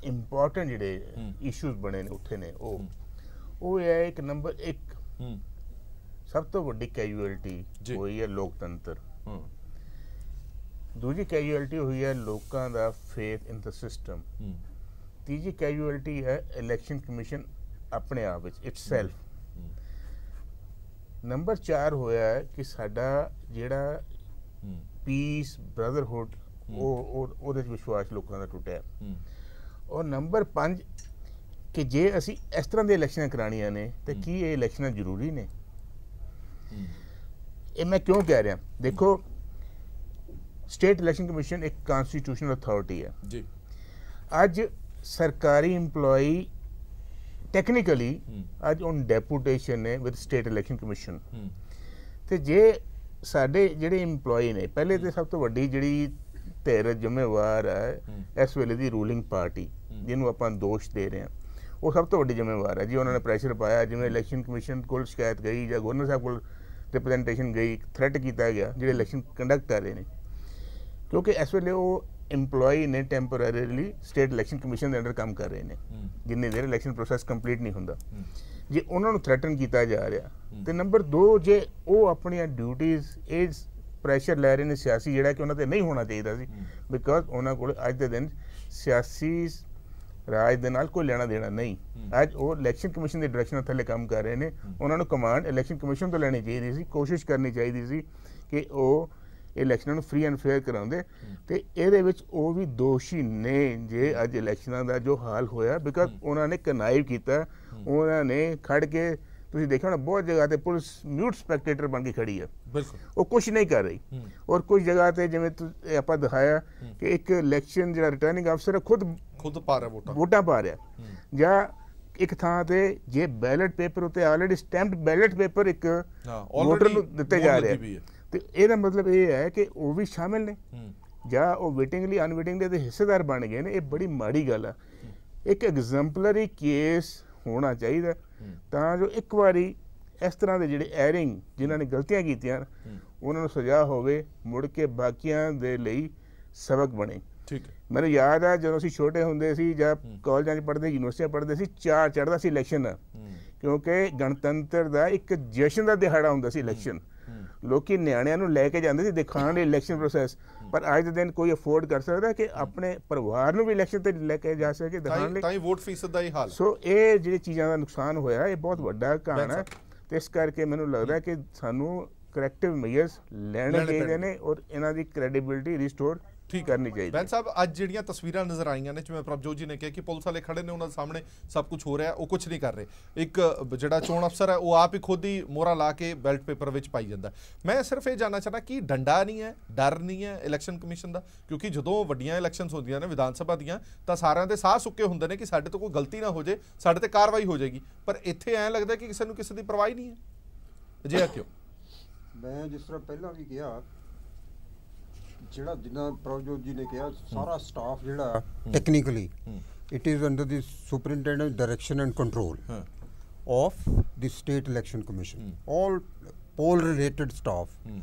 ਇੰਪੋਰਟੈਂਟ ਜਿਹੜੇ ਇਸ਼ੂਜ਼ ਬਣੇ ਨੇ, ਉੱਠੇ ਨੇ, ਉਹ ਹੈ ਇੱਕ ਨੰਬਰ 1 ਸਭ ਤੋਂ ਵੱਡੀ ਕੈਜੂਅਲਟੀ ਹੋਈ ਹੈ ਲੋਕਤੰਤਰ। ਦੂਜੀ ਕੈਜੂਅਲਟੀ ਹੋਈ ਹੈ ਲੋਕਾਂ ਦਾ ਫੇਥ ਇਨ ਦ ਸਿਸਟਮ। ਤੀਜੀ ਕੈਜੂਅਲਟੀ ਹੈ ਇਲੈਕਸ਼ਨ ਕਮਿਸ਼ਨ ਆਪਣੇ ਆਪ ਵਿੱਚ ਇਟਸੈਲਫ। ਨੰਬਰ 4 ਹੋਇਆ ਹੈ ਕਿ ਸਾਡਾ ਜਿਹੜਾ ਪੀਸ ਬ੍ਰਦਰਹੁੱਡ ਉਹਦੇ 'ਚ ਵਿਸ਼ਵਾਸ ਲੋਕਾਂ ਦਾ ਟੁੱਟਿਆ। ਔਰ ਨੰਬਰ 5 ਕਿ ਜੇ ਅਸੀਂ ਇਸ ਤਰ੍ਹਾਂ ਦੀਆਂ ਇਲੈਕਸ਼ਨਾਂ ਕਰਾਉਣੀਆਂ ਨੇ ਤਾਂ ਕੀ ਇਹ ਇਲੈਕਸ਼ਨਾਂ ਜ਼ਰੂਰੀ ਨੇ? ਇਹ ਮੈਂ ਕਿਉਂ ਕਹਿ ਰਿਹਾ, ਦੇਖੋ ਸਟੇਟ ਇਲੈਕਸ਼ਨ ਕਮਿਸ਼ਨ ਇੱਕ ਕਨਸਟੀਟਿਊਸ਼ਨਲ ਅਥਾਰਟੀ ਹੈ ਜੀ। ਅੱਜ ਸਰਕਾਰੀ ਇੰਪਲੋਈ ਟੈਕਨੀਕਲੀ ਅੱਜ ਔਨ ਡੈਪੂਟੇਸ਼ਨ ਨੇ ਵਿਦ ਸਟੇਟ ਇਲੈਕਸ਼ਨ ਕਮਿਸ਼ਨ। ਤੇ ਜੇ ਸਾਡੇ ਜਿਹੜੇ ਇੰਪਲੋਈ ਨੇ, ਪਹਿਲੇ ਤੇ ਸਭ ਤੋਂ ਵੱਡੀ ਜਿਹੜੀ ਧਿਰ ਜ਼ਿੰਮੇਵਾਰ ਹੈ ਇਸ ਵੇਲੇ ਦੀ ਰੂਲਿੰਗ ਪਾਰਟੀ, ਜਿਹਨੂੰ ਆਪਾਂ ਦੋਸ਼ ਦੇ ਰਹੇ ਹਾਂ, ਉਹ ਸਭ ਤੋਂ ਵੱਡੀ ਜ਼ਿੰਮੇਵਾਰ ਹੈ ਜੀ। ਉਹਨਾਂ ਨੇ ਪ੍ਰੈਸ਼ਰ ਪਾਇਆ, ਜਿਵੇਂ ਇਲੈਕਸ਼ਨ ਕਮਿਸ਼ਨ ਕੋਲ ਸ਼ਿਕਾਇਤ ਗਈ ਜਾਂ ਗਵਰਨਰ ਸਾਹਿਬ ਕੋਲ ਰਿਪਰੈਜ਼ੈਂਟੇਸ਼ਨ ਗਈ, ਥ੍ਰੈਟ ਕੀਤਾ ਗਿਆ ਜਿਹੜੇ ਇਲੈਕਸ਼ਨ ਕੰਡਕਟ ਕਰ ਰਹੇ ਨੇ, ਕਿਉਂਕਿ ਇਸ ਵੇਲੇ ਉਹ ਇੰਪਲੋਈ ਨੇ ਟੈਂਪਰੇਰੀਲੀ ਸਟੇਟ ਇਲੈਕਸ਼ਨ ਕਮਿਸ਼ਨ ਦੇ ਅੰਡਰ ਕੰਮ ਕਰ ਰਹੇ ਨੇ ਜਿੰਨੀ ਦੇਰ ਇਲੈਕਸ਼ਨ ਪ੍ਰੋਸੈਸ ਕੰਪਲੀਟ ਨਹੀਂ ਹੁੰਦਾ। ਜੇ ਉਹਨਾਂ ਨੂੰ ਥ੍ਰੈਟਨ ਕੀਤਾ ਜਾ ਰਿਹਾ ਤੇ ਨੰਬਰ 2 ਜੇ ਉਹ ਆਪਣੀਆਂ ਡਿਊਟੀਜ਼ ਇਹ ਪ੍ਰੈਸ਼ਰ ਲੈ ਰਹੇ ਨੇ ਸਿਆਸੀ, ਜਿਹੜਾ ਕਿ ਉਹਨਾਂ ਤੇ ਨਹੀਂ ਹੋਣਾ ਚਾਹੀਦਾ ਸੀ, ਬਿਕਾਜ਼ ਉਹਨਾਂ ਕੋਲ ਅੱਜ ਦੇ ਦਿਨ ਸਿਆਸੀ ਰਾਜ ਦੇ ਨਾਲ ਕੋਈ ਲੈਣਾ ਦੇਣਾ ਨਹੀਂ। ਅੱਜ ਉਹ ਇਲੈਕਸ਼ਨ ਕਮਿਸ਼ਨ ਦੀ ਡਾਇਰੈਕਸ਼ਨ ਥੱਲੇ ਕੰਮ ਕਰ ਰਹੇ ਨੇ। ਉਹਨਾਂ ਨੂੰ ਕਮਾਂਡ ਇਲੈਕਸ਼ਨ ਕਮਿਸ਼ਨ ਤੋਂ ਲੈਣੀ ਚਾਹੀਦੀ ਸੀ, ਕੋਸ਼ਿਸ਼ ਕਰਨੀ ਚਾਹੀਦੀ ਸੀ ਕਿ ਉਹ ਇਲੈਕਸ਼ਨਾਂ ਨੂੰ ਫ੍ਰੀ ਐਂਡ ਫੇਅਰ ਕਰਾਉਂਦੇ। ਤੇ ਇਹਦੇ ਵਿੱਚ ਉਹ ਵੀ ਦੋਸ਼ੀ ਨੇ ਜੇ ਅੱਜ ਇਲੈਕਸ਼ਨਾਂ ਦਾ ਜੋ ਹਾਲ ਹੋਇਆ, ਬਿਕਾਜ਼ ਉਹਨਾਂ ਨੇ ਕਨਾਈਵ ਕੀਤਾ। ਉਹਨਾਂ ਨੇ ਖੜ ਕੇ, ਤੁਸੀਂ ਦੇਖਿਆ ਨਾ ਬਹੁਤ ਜਗ੍ਹਾ ਤੇ ਪੁਲਿਸ ਮਿਊਟ ਸਪੈਕਟੇਟਰ ਬਣ ਕੇ ਖੜੀ ਹੈ, ਉਹ ਕੁਛ ਨਹੀਂ ਕਰ ਰਹੀ। ਔਰ ਕੁਝ ਜਗ੍ਹਾ ਤੇ ਜਿਵੇਂ ਆਪਾਂ ਦਿਖਾਇਆ ਕਿ ਇੱਕ ਇਲੈਕਸ਼ਨ ਜਿਹੜਾ ਰਿਟਰਨਿੰਗ ਅਫਸਰ ਹੈ ਖੁਦ ਪਾ ਰਿਹਾ ਵੋਟਾਂ ਪਾ ਰਿਹਾ, ਜਾਂ ਇੱਕ ਥਾਂ ਤੇ ਜੇ ਬੈਲਟ ਪੇਪਰ ਉੱਤੇ ਆਲਰੇਡੀ ਸਟੈਂਪਡ ਬੈਲਟ ਪੇਪਰ ਇੱਕ ਵੋਟਰ ਨੂੰ ਦਿੱਤੇ ਜਾ ਰਿਹਾ, ਤੇ ਇਹਦਾ ਮਤਲਬ ਇਹ ਹੈ ਕਿ ਉਹ ਵੀ ਸ਼ਾਮਿਲ ਨੇ ਜਾਂ ਉਹ ਵਿਟਿੰਗਲੀ ਅਨਵਿਟਿੰਗਲੀ ਦੇ ਹਿੱਸੇਦਾਰ ਬਣ ਗਏ ਨੇ। ਇਹ ਬੜੀ ਮਾੜੀ ਗੱਲ ਆ। ਇੱਕ ਐਗਜ਼ੈਂਪਲਰੀ ਕੇਸ ਹੋਣਾ ਚਾਹੀਦਾ ਤਾਂ ਜੋ ਇੱਕ ਵਾਰੀ ਇਸ ਤਰ੍ਹਾਂ ਦੇ ਜਿਹੜੇ ਐਰਿੰਗ ਜਿਨ੍ਹਾਂ ਨੇ ਗਲਤੀਆਂ ਕੀਤੀਆਂ ਉਹਨਾਂ ਨੂੰ ਸਜ਼ਾ ਹੋਵੇ, ਮੁੜ ਕੇ ਬਾਕੀਆਂ ਦੇ ਲਈ ਸਬਕ ਬਣੇ। ਮੈਨੂੰ ਯਾਦ ਆ ਜਦੋਂ ਅਸੀਂ ਛੋਟੇ ਹੁੰਦੇ ਸੀ ਜਾਂ ਕਾਲਜਾਂ 'ਚ ਪੜ੍ਹਦੇ, ਯੂਨੀਵਰਸਿਟੀਆਂ ਪੜ੍ਹਦੇ ਸੀ, ਚਾਅ ਚੜ੍ਹਦਾ ਸੀ ਇਲੈਕਸ਼ਨ ਦਾ, ਕਿਉਂਕਿ ਗਣਤੰਤਰ ਦਾ ਇੱਕ ਜਸ਼ਨ ਦਾ ਦਿਹਾੜਾ ਹੁੰਦਾ ਸੀ ਇਲੈਕਸ਼ਨ। ਲੋਕੀ ਨਿਆਣਿਆਂ ਨੂੰ ਲੈ ਕੇ ਜਾਂਦੇ ਸੀ ਦਿਖਾਉਣ ਲਈ ਇਲੈਕਸ਼ਨ ਪ੍ਰੋਸੈਸ, ਪਰ ਅੱਜ ਦੇ ਦਿਨ ਕੋਈ ਅਫੋਰਡ ਕਰ ਸਕਦਾ ਕਿ ਆਪਣੇ ਪਰਿਵਾਰ ਨੂੰ ਵੀ ਇਲੈਕਸ਼ਨ ਤੇ ਲੈ ਕੇ ਜਾ ਸਕੇ ਦਿਖਾਉਣ ਲਈ, ਤਾਂ ਹੀ ਵੋਟ ਫੀਸਦ ਦਾ ਹੀ ਹਾਲ। ਸੋ ਇਹ ਜਿਹੜੀ ਚੀਜ਼ਾਂ ਦਾ ਨੁਕਸਾਨ ਹੋਇਆ ਇਹ ਬਹੁਤ ਵੱਡਾ ਕਾਰਨ ਹੈ, ਤੇ ਇਸ ਕਰਕੇ ਮੈਨੂੰ ਲੱਗਦਾ ਕਿ ਸਾਨੂੰ ਕਰੈਕਟਿਵ ਮੇਜਰਸ ਲੈਣੇ ਚਾਹੀਦੇ ਨੇ ਔਰ ਇਹਨਾਂ ਦੀ ਕ੍ਰੈਡੀਬਿਲਿਟੀ ਰਿਸਟੋਰ ਕਰਨੀ ਚਾਹੀਦੀ। ਬੈਂਸ ਸਾਹਿਬ, ਅੱਜ ਜਿਹੜੀਆਂ ਤਸਵੀਰਾਂ ਨਜ਼ਰ ਆਈਆਂ ਨੇ, ਜਿਵੇਂ ਪ੍ਰਭਜੋਤ ਜੀ ਨੇ ਕਿਹਾ ਕਿ ਪੁਲਿਸ ਵਾਲੇ ਖੜੇ ਨੇ, ਉਹਨਾਂ ਦੇ ਸਾਹਮਣੇ ਸਭ ਕੁਝ ਹੋ ਰਿਹਾ, ਉਹ ਕੁਝ ਨਹੀਂ ਕਰ ਰਹੇ। ਇੱਕ ਜਿਹੜਾ ਚੋਣ ਅਫਸਰ ਹੈ ਉਹ ਆਪ ਹੀ ਖੁਦ ਹੀ ਮੋਹਰਾ ਲਾ ਕੇ ਬੈਲਟ ਪੇਪਰ ਵਿੱਚ ਪਾਈ ਜਾਂਦਾ। ਮੈਂ ਸਿਰਫ ਇਹ ਜਾਣਨਾ ਚਾਹਨਾ ਕਿ ਡੰਡਾ ਨਹੀਂ ਹੈ, ਡਰ ਨਹੀਂ ਹੈ ਇਲੈਕਸ਼ਨ ਕਮਿਸ਼ਨ ਦਾ? ਕਿਉਂਕਿ ਜਦੋਂ ਵੱਡੀਆਂ ਇਲੈਕਸ਼ਨਸ ਹੁੰਦੀਆਂ ਨੇ ਵਿਧਾਨ ਸਭਾ ਦੀਆਂ, ਤਾਂ ਸਾਰਿਆਂ ਦੇ ਸਾਹ ਸੁੱਕੇ ਹੁੰਦੇ ਨੇ ਕਿ ਸਾਡੇ ਤੋਂ ਕੋਈ ਗਲਤੀ ਨਾ ਹੋ ਜੇ, ਸਾਡੇ ਤੇ ਕਾਰਵਾਈ ਹੋ ਜਾਏਗੀ, ਪਰ ਇੱਥੇ ਐਂ ਲੱਗਦਾ ਕਿ ਕਿਸੇ ਨੂੰ ਕਿਸੇ ਦੀ ਪਰਵਾਹ ਨਹੀਂ ਹੈ। ਅਜਿਹਾ ਕਿਉਂ? ਮੈਂ ਜਿਸ ਤਰ੍ਹਾਂ ਪਹਿਲਾਂ ਵੀ ਕਿਹਾ, ਜਿਹੜਾ ਜਿੱਦਾਂ ਪ੍ਰਭਜੋਤ ਜੀ ਨੇ ਕਿਹਾ, ਸਾਰਾ ਸਟਾਫ ਜਿਹੜਾ technically it is under the superintendent direction and control of the state election commission. All poll related staff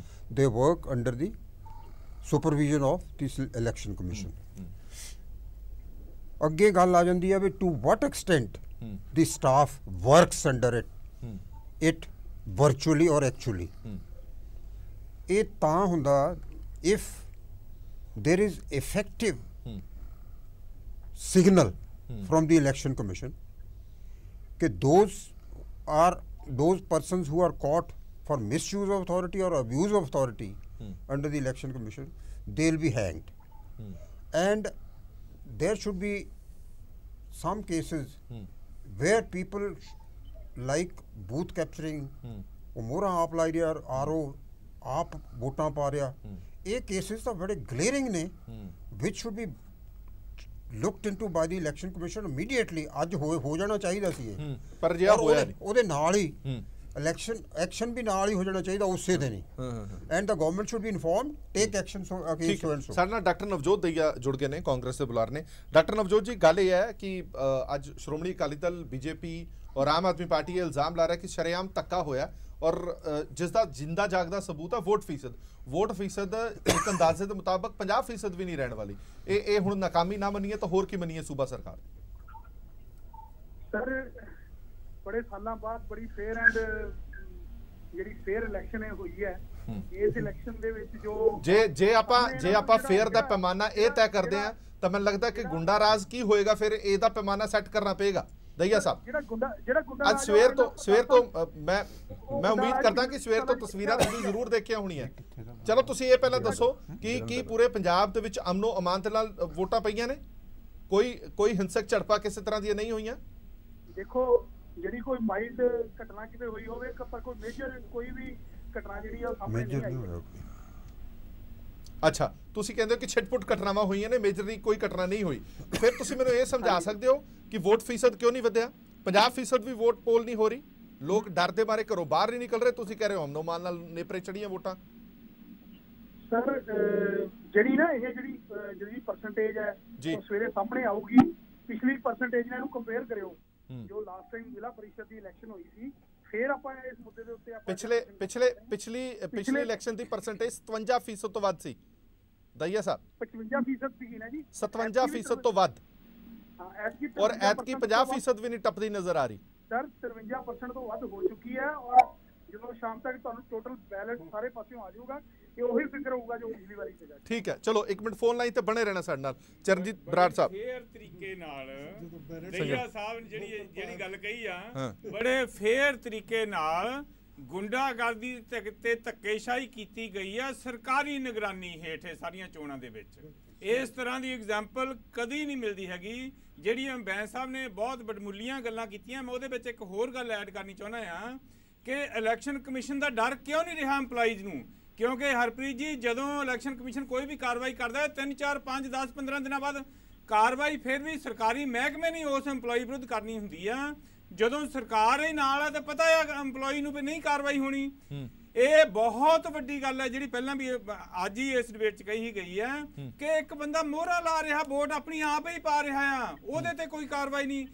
they work under the supervision of this election commission. ਅੱਗੇ ਗੱਲ ਆ ਜਾਂਦੀ ਹੈ ਵੀ to what extent the staff works under it virtually or actually. ਇਹ ਤਾਂ ਹੁੰਦਾ if there is effective signal from the election commission कि those persons who are caught for misuse of authority or abuse of authority under the election commission, they'll be hanged. And there should be some cases where people like booth capturing, ਮੋਹਰਾਂ ਆਪ ਲਾਈ ਰਿਹਾ, RO ਆਪ ਵੋਟਾਂ ਪਾ ਰਿਹਾ, ਇਹ ਕੇਸਿਸ ਤਾਂ ਬੜੇ ਗਲੇਰਿੰਗ ਨੇ which should be looked into by the election commission immediately. ਅੱਜ ਹੋ ਜਾਣਾ ਚਾਹੀਦਾ ਸੀ ਇਹ, ਪਰ ਜੇ ਹੋਇਆ ਨਹੀਂ, ਉਹਦੇ ਨਾਲ ਹੀ ਇਲੈਕਸ਼ਨ ਐਕਸ਼ਨ ਵੀ ਨਾਲ ਹੀ ਹੋ ਜਾਣਾ ਚਾਹੀਦਾ ਉਸੇ ਦਿਨ ਹੀ, and the government should be informed, take action against so and so. ਸਾਡੇ ਨਾਲ ਡਾਕਟਰ ਨਵਜੋਤ ਦਈਆ ਜੁੜ ਗਏ ਨੇ, ਕਾਂਗਰਸ ਦੇ ਬੁਲਾਰ ਨੇ। ਡਾਕਟਰ ਨਵਜੋਤ ਜੀ, ਗੱਲ ਇਹ ਹੈ ਕਿ ਅੱਜ ਸ਼੍ਰੋਮਣੀ ਅਕਾਲੀ ਦਲ, ਬੀਜੇਪੀ ਔਰ ਆਮ ਆਦਮੀ ਪਾਰਟੀ ਇਹ ਇਲਜ਼ਾਮ ਲਾ ਰਿਹਾ ਕਿ ਸ਼ਰੇਆਮ ਧੱਕਾ ਹੋਇਆ, ਔਰ ਜਿਸ ਦਾ ਜਿੰਦਾ ਜਾਗਦਾ ਸਬੂਤ ਹੈ ਵੋਟ ਫੀਸਦ ਇੱਕ ਅੰਦਾਜ਼ੇ ਦੇ ਮੁਤਾਬਕ 50% ਵੀ ਨਹੀਂ ਰਹਿਣ ਵਾਲੀ। ਇਹ ਹੁਣ ਨਾਕਾਮੀ ਨਾ ਮੰਨੀਏ ਤਾਂ ਹੋਰ ਕੀ ਮੰਨੀਏ ਸੂਬਾ ਸਰਕਾਰ? ਸਰ, ਬੜੇ ਸਾਲਾਂ ਬਾਅਦ ਬੜੀ ਫੇਅਰ ਐਂਡ ਜਿਹੜੀ ਫੇਅਰ ਇਲੈਕਸ਼ਨ ਹੋਈ ਹੈ, ਇਸ ਇਲੈਕਸ਼ਨ ਦੇ ਵਿੱਚ ਜੋ ਜੇ ਆਪਾਂ ਫੇਅਰ ਦਾ ਪੈਮਾਨਾ ਇਹ ਤੈਅ ਕਰਦੇ ਆ ਤਾਂ ਮੈਨੂੰ ਲੱਗਦਾ ਕਿ ਗੁੰਡਾ ਰਾਜ ਕੀ ਹੋਏਗਾ, ਫਿਰ ਇਹਦਾ ਪੈਮਾਨਾ ਸੈੱਟ ਕਰਨਾ ਪਏਗਾ। ਦਈਆ ਸਾਹਿਬ, ਜਿਹੜਾ ਗੁੰਡਾ ਅੱਜ ਸਵੇਰ ਤੋਂ ਮੈਂ ਉਮੀਦ ਕਰਦਾ ਕਿ ਸਵੇਰ ਤੋਂ ਤਸਵੀਰਾਂ ਤੁਸੀਂ ਜ਼ਰੂਰ ਦੇਖੀਆਂ ਹੋਣੀਆਂ। ਚਲੋ ਤੁਸੀਂ ਇਹ ਪਹਿਲਾਂ ਦੱਸੋ ਕਿ ਕੀ ਪੂਰੇ ਪੰਜਾਬ ਦੇ ਵਿੱਚ ਅਮਨੋ ਅਮਾਨ ਦੇ ਨਾਲ ਵੋਟਾਂ ਪਈਆਂ ਨੇ? ਕੋਈ ਹਿੰਸਕ ਝੜਪਾਂ ਕਿਸੇ ਤਰ੍ਹਾਂ ਦੀਆਂ ਨਹੀਂ ਹੋਈਆਂ? ਦੇਖੋ, ਜਿਹੜੀ ਕੋਈ ਮਾਈਲਡ ਘਟਨਾ ਕਿਤੇ ਹੋਈ ਹੋਵੇ, ਪਰ ਕੋਈ ਮੇਜਰ ਕੋਈ ਵੀ ਘਟਨਾ ਜਿਹੜੀ ਆ ਸਾਹਮਣੇ ਨਹੀਂ ਆਈ। ਅੱਛਾ, ਤੁਸੀਂ ਕਹਿੰਦੇ ਹੋ ਕਿ ਛਿਟਪੁਟ ਘਟਨਾਵਾਂ ਹੋਈਆਂ ਨੇ, ਮੇਜਰਲੀ ਕੋਈ ਘਟਨਾ ਨਹੀਂ ਹੋਈ। ਫਿਰ ਤੁਸੀਂ ਮੈਨੂੰ ਇਹ ਸਮਝਾ ਸਕਦੇ ਹੋ ਕਿ ਵੋਟ ਫੀਸਦ ਕਿਉਂ ਨਹੀਂ ਵਧਿਆ? 50% ਵੀ ਵੋਟ ਪੋਲ ਨਹੀਂ ਹੋ ਰਹੀ, ਲੋਕ ਡਰ ਦੇ ਮਾਰੇ ਘਰੋਂ ਬਾਹਰ ਨਹੀਂ ਨਿਕਲ ਰਹੇ। ਤੁਸੀਂ ਕਹਿ ਰਹੇ ਹੋ ਅਮਨੋ ਮਾਨ ਨਾਲ ਨੇਪਰੇ ਚੜੀਆਂ ਵੋਟਾਂ। ਸਰ, ਜਿਹੜੀ ਨਾ ਇਹ ਜਿਹੜੀ ਪਰਸੈਂਟੇਜ ਹੈ ਉਹ ਸਵੇਰੇ ਸਾਹਮਣੇ ਆਊਗੀ। ਪਿਛਲੀ ਪਰਸੈਂਟੇਜ ਨਾਲ ਇਹਨੂੰ ਕੰਪੇਅਰ ਕਰਿਓ ਜੋ ਲਾਸਟ ਟਾਈਮ ਜ਼ਿਲ੍ਹਾ ਪਰਿਸ਼ਦ ਦੀ ਇਲੈਕਸ਼ਨ ਹੋਈ ਸੀ, ਫਿਰ ਆਪਾਂ ਇਸ ਮੁੱਦੇ ਦੇ ਉੱਤੇ ਪਿਛਲੇ ਇਲੈਕਸ਼ਨ ਦੀ ਪਰਸੈਂਟੇਜ 57% ਤੋਂ ਵੱਧ ਸੀ। ਦਈਆ ਸਾਹਿਬ, 55% ਸੀ ਨਾ ਜੀ, 57% ਤੋਂ ਵੱਧ। ਔਰ ਐਤਕੀ 50% ਵੀ ਨਹੀਂ ਟੱਪਦੀ ਨਜ਼ਰ ਆ ਰਹੀ। ਸਰ, 53% ਤੋਂ ਵੱਧ ਹੋ ਚੁੱਕੀ ਹੈ। ਔਰ ਜਦੋਂ ਸ਼ਾਮ ਤੱਕ ਤੁਹਾਨੂੰ ਟੋਟਲ ਬੈਲਟ ਸਾਰੇ ਪਾਸਿਓਂ ਆ ਜਾਊਗਾ, ਇਹ ਉਹੀ ਫਿਕਰ ਹੋਊਗਾ ਜੋ ਪਿਛਲੀ ਵਾਰੀ ਸੀਗਾ। ਠੀਕ ਹੈ, ਚਲੋ 1 ਮਿੰਟ ਫੋਨ ਲਾਈਨ ਤੇ ਬਣੇ ਰਹਿਣਾ ਸਾਡੇ ਨਾਲ। ਚਰਨਜੀਤ ਬਰਾੜ ਸਾਹਿਬ, ਫੇਅਰ ਤਰੀਕੇ ਨਾਲ ਦਈਆ ਸਾਹਿਬ ਨੇ ਜਿਹੜੀ ਗੱਲ ਕਹੀ ਆ, ਬੜੇ ਫੇਅਰ ਤਰੀਕੇ ਨਾਲ ਗੁੰਡਾਗਰਦੀ ਤੇ ਧੱਕੇਸ਼ਾਹੀ ਕੀਤੀ ਗਈ ਆ ਸਰਕਾਰੀ ਨਿਗਰਾਨੀ ਹੇਠ ਸਾਰੀਆਂ ਚੋਣਾਂ ਦੇ ਵਿੱਚ। ਇਸ ਤਰ੍ਹਾਂ ਦੀ ਐਗਜ਼ਾਮਪਲ ਕਦੀ ਨਹੀਂ ਮਿਲਦੀ ਹੈਗੀ। ਜਿਹੜੀਆਂ ਬੈਂਸ ਸਾਹਿਬ ਨੇ ਬਹੁਤ ਬੜਮੁੱਲੀਆਂ ਗੱਲਾਂ ਕੀਤੀਆਂ, ਮੈਂ ਉਹਦੇ ਵਿੱਚ ਇੱਕ ਹੋਰ ਗੱਲ ਐਡ ਕਰਨੀ ਚਾਹੁੰਦਾ ਆ ਕਿ ਇਲੈਕਸ਼ਨ ਕਮਿਸ਼ਨ ਦਾ ਡਰ ਕਿਉਂ ਨਹੀਂ ਰਿਹਾ EMPLOYEES ਨੂੰ? ਕਿਉਂਕਿ ਹਰਪ੍ਰੀਤ ਜੀ, ਜਦੋਂ ਇਲੈਕਸ਼ਨ ਕਮਿਸ਼ਨ ਕੋਈ ਵੀ ਕਾਰਵਾਈ ਕਰਦਾ ਹੈ 3 4 5 10 15 ਦਿਨਾਂ ਬਾਅਦ ਕਾਰਵਾਈ ਫਿਰ ਵੀ ਸਰਕਾਰੀ ਮਹਿਕਮੇ ਨਹੀਂ ਉਸ EMPLOYEE ਵਿਰੁੱਧ ਕਰਨੀ ਹੁੰਦੀ ਆ। ਜਦੋਂ ਸਰਕਾਰ ਹੀ ਨਾਲ ਹੈ ਤਾਂ ਪਤਾ ਹੈ EMPLOYEE ਨੂੰ ਵੀ ਨਹੀਂ ਕਾਰਵਾਈ ਹੋਣੀ। ਇਹ ਬਹੁਤ ਵੱਡੀ ਗੱਲ ਹੈ ਜਿਹੜੀ ਪਹਿਲਾਂ ਵੀ ਅੱਜ ਹੀ ਇਸ ਡਿਬੇਟ 'ਚ ਕਹੀ ਗਈ ਹੈ ਕਿ ਇੱਕ ਬੰਦਾ ਮੋਹਰਾ ਲਾ ਰਿਹਾ, ਵੋਟ ਆਪਣੀ ਆਪ ਹੀ ਪਾ ਰਿਹਾ ਆ, ਉਹਦੇ ਤੇ ਕੋਈ ਕਾਰਵਾਈ ਨਹੀਂ।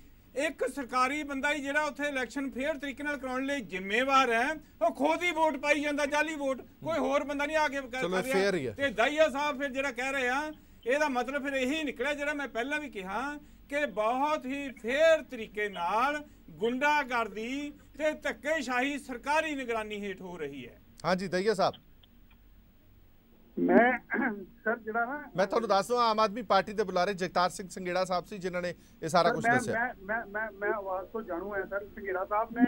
ਇੱਕ ਸਰਕਾਰੀ ਬੰਦਾ ਹੀ ਜਿਹੜਾ ਉੱਥੇ ਇਲੈਕਸ਼ਨ ਫੇਅਰ ਤਰੀਕੇ ਨਾਲ ਕਰਾਉਣ ਲਈ ਜ਼ਿੰਮੇਵਾਰ ਹੈ, ਉਹ ਖੁਦ ਹੀ ਵੋਟ ਪਾਈ ਜਾਂਦਾ, ਜਾਲੀ ਵੋਟ, ਕੋਈ ਹੋਰ ਬੰਦਾ ਨਹੀਂ ਆ ਕੇ ਕਰ ਰਿਹਾ। ਤੇ ਦਈਆ ਸਾਹਿਬ ਫਿਰ ਜਿਹੜਾ ਕਹਿ ਰਹੇ ਆ, ਇਹਦਾ ਮਤਲਬ ਫਿਰ ਇਹੀ ਨਿਕਲਿਆ ਜਿਹੜਾ ਮੈਂ ਪਹਿਲਾਂ ਵੀ ਕਿਹਾ ਕਿ ਬਹੁਤ ਹੀ ਫੇਅਰ ਤਰੀਕੇ ਨਾਲ ਗੁੰਡਾਗਰਦੀ ਤੇ ਧੱਕੇਸ਼ਾਹੀ ਸਰਕਾਰੀ ਨਿਗਰਾਨੀ ਹੇਠ ਹੋ ਰਹੀ ਹੈ। ਹਾਂਜੀ ਦਈਆ ਸਾਹਿਬ, ਮੈਂ ਸਰ ਜਿਹੜਾ ਨਾ ਮੈਂ ਤੁਹਾਨੂੰ ਦੱਸ ਦਵਾਂ, ਆਮ ਆਦਮੀ ਪਾਰਟੀ ਦੇ ਬੁਲਾਰੇ ਜਗਤਾਰ ਸਿੰਘ ਸੰਘੇੜਾ ਸਾਹਿਬ ਸੀ ਜਿਨ੍ਹਾਂ ਨੇ ਇਹ ਸਾਰਾ ਕੁਝ ਦੱਸਿਆ। ਮੈਂ ਆਵਾਜ਼ ਤੋਂ ਜਾਣੂ ਹਾਂ ਸਰ। ਸੰਘੇੜਾ ਸਾਹਿਬ ਨੇ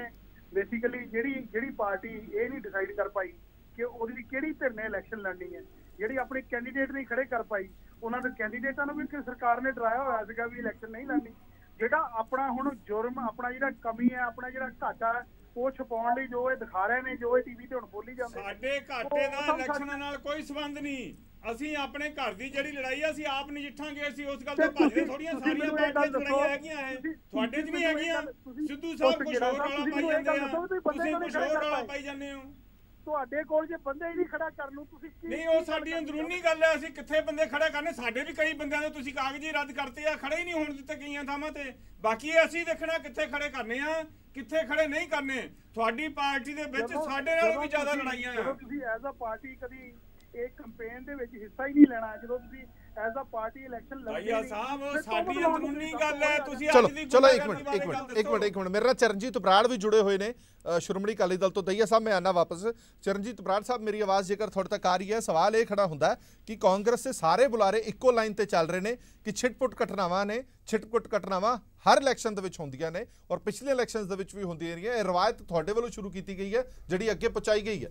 ਬੇਸਿਕਲੀ ਜਿਹੜੀ ਪਾਰਟੀ ਇਹ ਨਹੀਂ ਡਿਸਾਈਡ ਕਰ ਪਾਈ ਕਿ ਉਹਦੀ ਕਿਹੜੀ ਧਿਰ ਨੇ ਇਲੈਕਸ਼ਨ ਲੜਨੀ ਹੈ, ਜਿਹੜੀ ਆਪਣੇ ਕੈਂਡੀਡੇਟ ਨਹੀਂ ਖੜੇ ਕਰ ਪਾਈ, ਉਹਨਾਂ ਦੇ ਕੈਂਡੀਡੇਟਾਂ ਨੂੰ ਵੀ ਸਰਕਾਰ ਨੇ ਡਰਾਇਆ ਹੋਇਆ ਸੀਗਾ ਵੀ ਇਲੈਕਸ਼ਨ ਨਹੀਂ ਲੜਨੀ। ਜਿਹੜਾ ਆਪਣਾ ਹੁਣ ਜੁਰਮ, ਆਪਣਾ ਜਿਹੜਾ ਕਮੀ ਹੈ, ਆਪਣਾ ਜਿਹੜਾ ਘਾਟਾ ਹੈ, ਉਹ ਛੁਪਾਉਣ ਲਈ ਜੋ ਇਹ ਦਿਖਾ ਰਹੇ ਨੇ, ਜੋ ਇਹ ਟੀਵੀ ਤੇ ਹੁਣ ਬੋਲੀ ਜਾਂਦੇ, ਸਾਡੇ ਘਾਟੇ ਦਾ ਇਲੈਕਸ਼ਨਾਂ ਨਾਲ ਕੋਈ ਸੰਬੰਧ ਨਹੀਂ। ਅਸੀਂ ਆਪਣੇ ਘਰ ਦੀ ਜਿਹੜੀ ਲੜਾਈ ਆ ਅਸੀਂ ਆਪ ਨਜਿੱਠਾਂਗੇ। ਅਸੀਂ ਉਸ ਗੱਲ ਤੋਂ ਭੱਜਦੇ ਥੋੜੀਆਂ, ਸਾਰੀਆਂ ਪਾਰਟੀਆਂ ਦੀ ਲੜਾਈਆਂ ਹੈਗੀਆਂ ਹੈ, ਤੁਹਾਡੇ 'ਚ ਵੀ ਹੈਗੀਆਂ। ਸਿੱਧੂ ਸਾਹਿਬ ਕੁਝ ਹੋਰ ਰੌਲਾ ਪਾਈ ਜਾਂਦੇ ਆ, ਤੁਸੀਂ ਕੁਝ ਹੋਰ ਰੌਲਾ ਪਾਈ ਜਾਂਦੇ ਹੋ। ਤੁਹਾਡੇ ਕੋਲ ਜੇ ਬੰਦੇ ਹੀ ਨਹੀਂ ਖੜਾ ਕਰਨ ਨੂੰ, ਤੁਸੀਂ ਨਹੀਂ, ਉਹ ਸਾਡੀ ਅੰਦਰੂਨੀ ਗੱਲ ਹੈ, ਅਸੀਂ ਕਿੱਥੇ ਬੰਦੇ ਖੜੇ ਕਰਨੇ। ਸਾਡੇ ਵੀ ਕਈ ਬੰਦਿਆਂ ਦੇ ਤੁਸੀਂ ਕਾਗਜ਼ੀ ਰੱਦ ਕਰਤੇ ਆ, ਖੜੇ ਹੀ ਨਹੀਂ ਹੋਣ ਦਿੱਤੇ ਕਈਆਂ ਥਾਵਾਂ ਤੇ। ਬਾਕੀ ਅਸੀਂ ਦੇਖਣਾ ਕਿੱਥੇ ਖੜੇ ਕਰਨੇ ਆ, ਕਿੱਥੇ ਖੜੇ ਨਹੀਂ ਕਰਨੇ। ਤੁਹਾਡੀ ਪਾਰਟੀ ਦੇ ਵਿੱਚ ਸਾਡੇ ਨਾਲੋਂ ਵੀ ਜ਼ਿਆਦਾ ਲੜਾਈਆਂ ਆ। ਤੁਸੀਂ ਐਜ਼ ਅ ਪਾਰਟੀ ਕਦੀ ਇਹ ਕੈਂਪੇਨ ਦੇ ਵਿੱਚ ਹਿੱਸਾ ਹੀ ਨਹੀਂ ਲੈਣਾ, ਜਦੋਂ ਤੁਸੀਂ ਐਜ਼ ਅ ਪਾਰਟੀ ਇਲੈਕਸ਼ਨ ਲੜਦੇ ਨਹੀਂ। ਸਾਹਿਬ ਸਾਡੀ ਅੰਦਰੂਨੀ ਗੱਲ ਹੈ, ਤੁਸੀਂ ਚਲੋ ਇੱਕ ਮਿੰਟ ਮੇਰੇ ਨਾਲ ਚਰਨਜੀਤ ਬਰਾੜ ਵੀ ਜੁੜੇ ਹੋਏ ਨੇ ਸ਼੍ਰੋਮਣੀ ਅਕਾਲੀ ਦਲ ਤੋਂ। ਦਈਆ ਸਾਹਿਬ, ਮੈਂ ਆਨਾ ਵਾਪਸ। ਚਰਨਜੀਤ ਬਰਾੜ ਸਾਹਿਬ, ਮੇਰੀ ਆਵਾਜ਼ ਜੇਕਰ ਤੁਹਾਡੇ ਤੱਕ ਆ ਰਹੀ ਹੈ, ਸਵਾਲ ਇਹ ਖੜਾ ਹੁੰਦਾ ਕਿ ਕਾਂਗਰਸ ਦੇ ਸਾਰੇ ਬੁਲਾਰੇ ਇੱਕੋ ਲਾਈਨ ਤੇ ਚੱਲ ਰਹੇ ਨੇ ਕਿ ਛਿਟਪੁਟ ਘਟਨਾਵਾਂ ਹਰ ਇਲੈਕਸ਼ਨ ਦੇ ਵਿੱਚ ਹੁੰਦੀਆਂ ਨੇ ਔਰ ਪਿਛਲੇ ਇਲੈਕਸ਼ਨਸ ਦੇ ਵਿੱਚ ਵੀ ਹੁੰਦੀਆਂ ਰਹੀਆਂ। ਇਹ ਰਵਾਇਤ ਤੁਹਾਡੇ ਵੱਲੋਂ ਸ਼ੁਰੂ ਕੀਤੀ ਗਈ ਹੈ ਜਿਹੜੀ ਅੱਗੇ ਪਹੁੰਚਾਈ ਗਈ ਹੈ।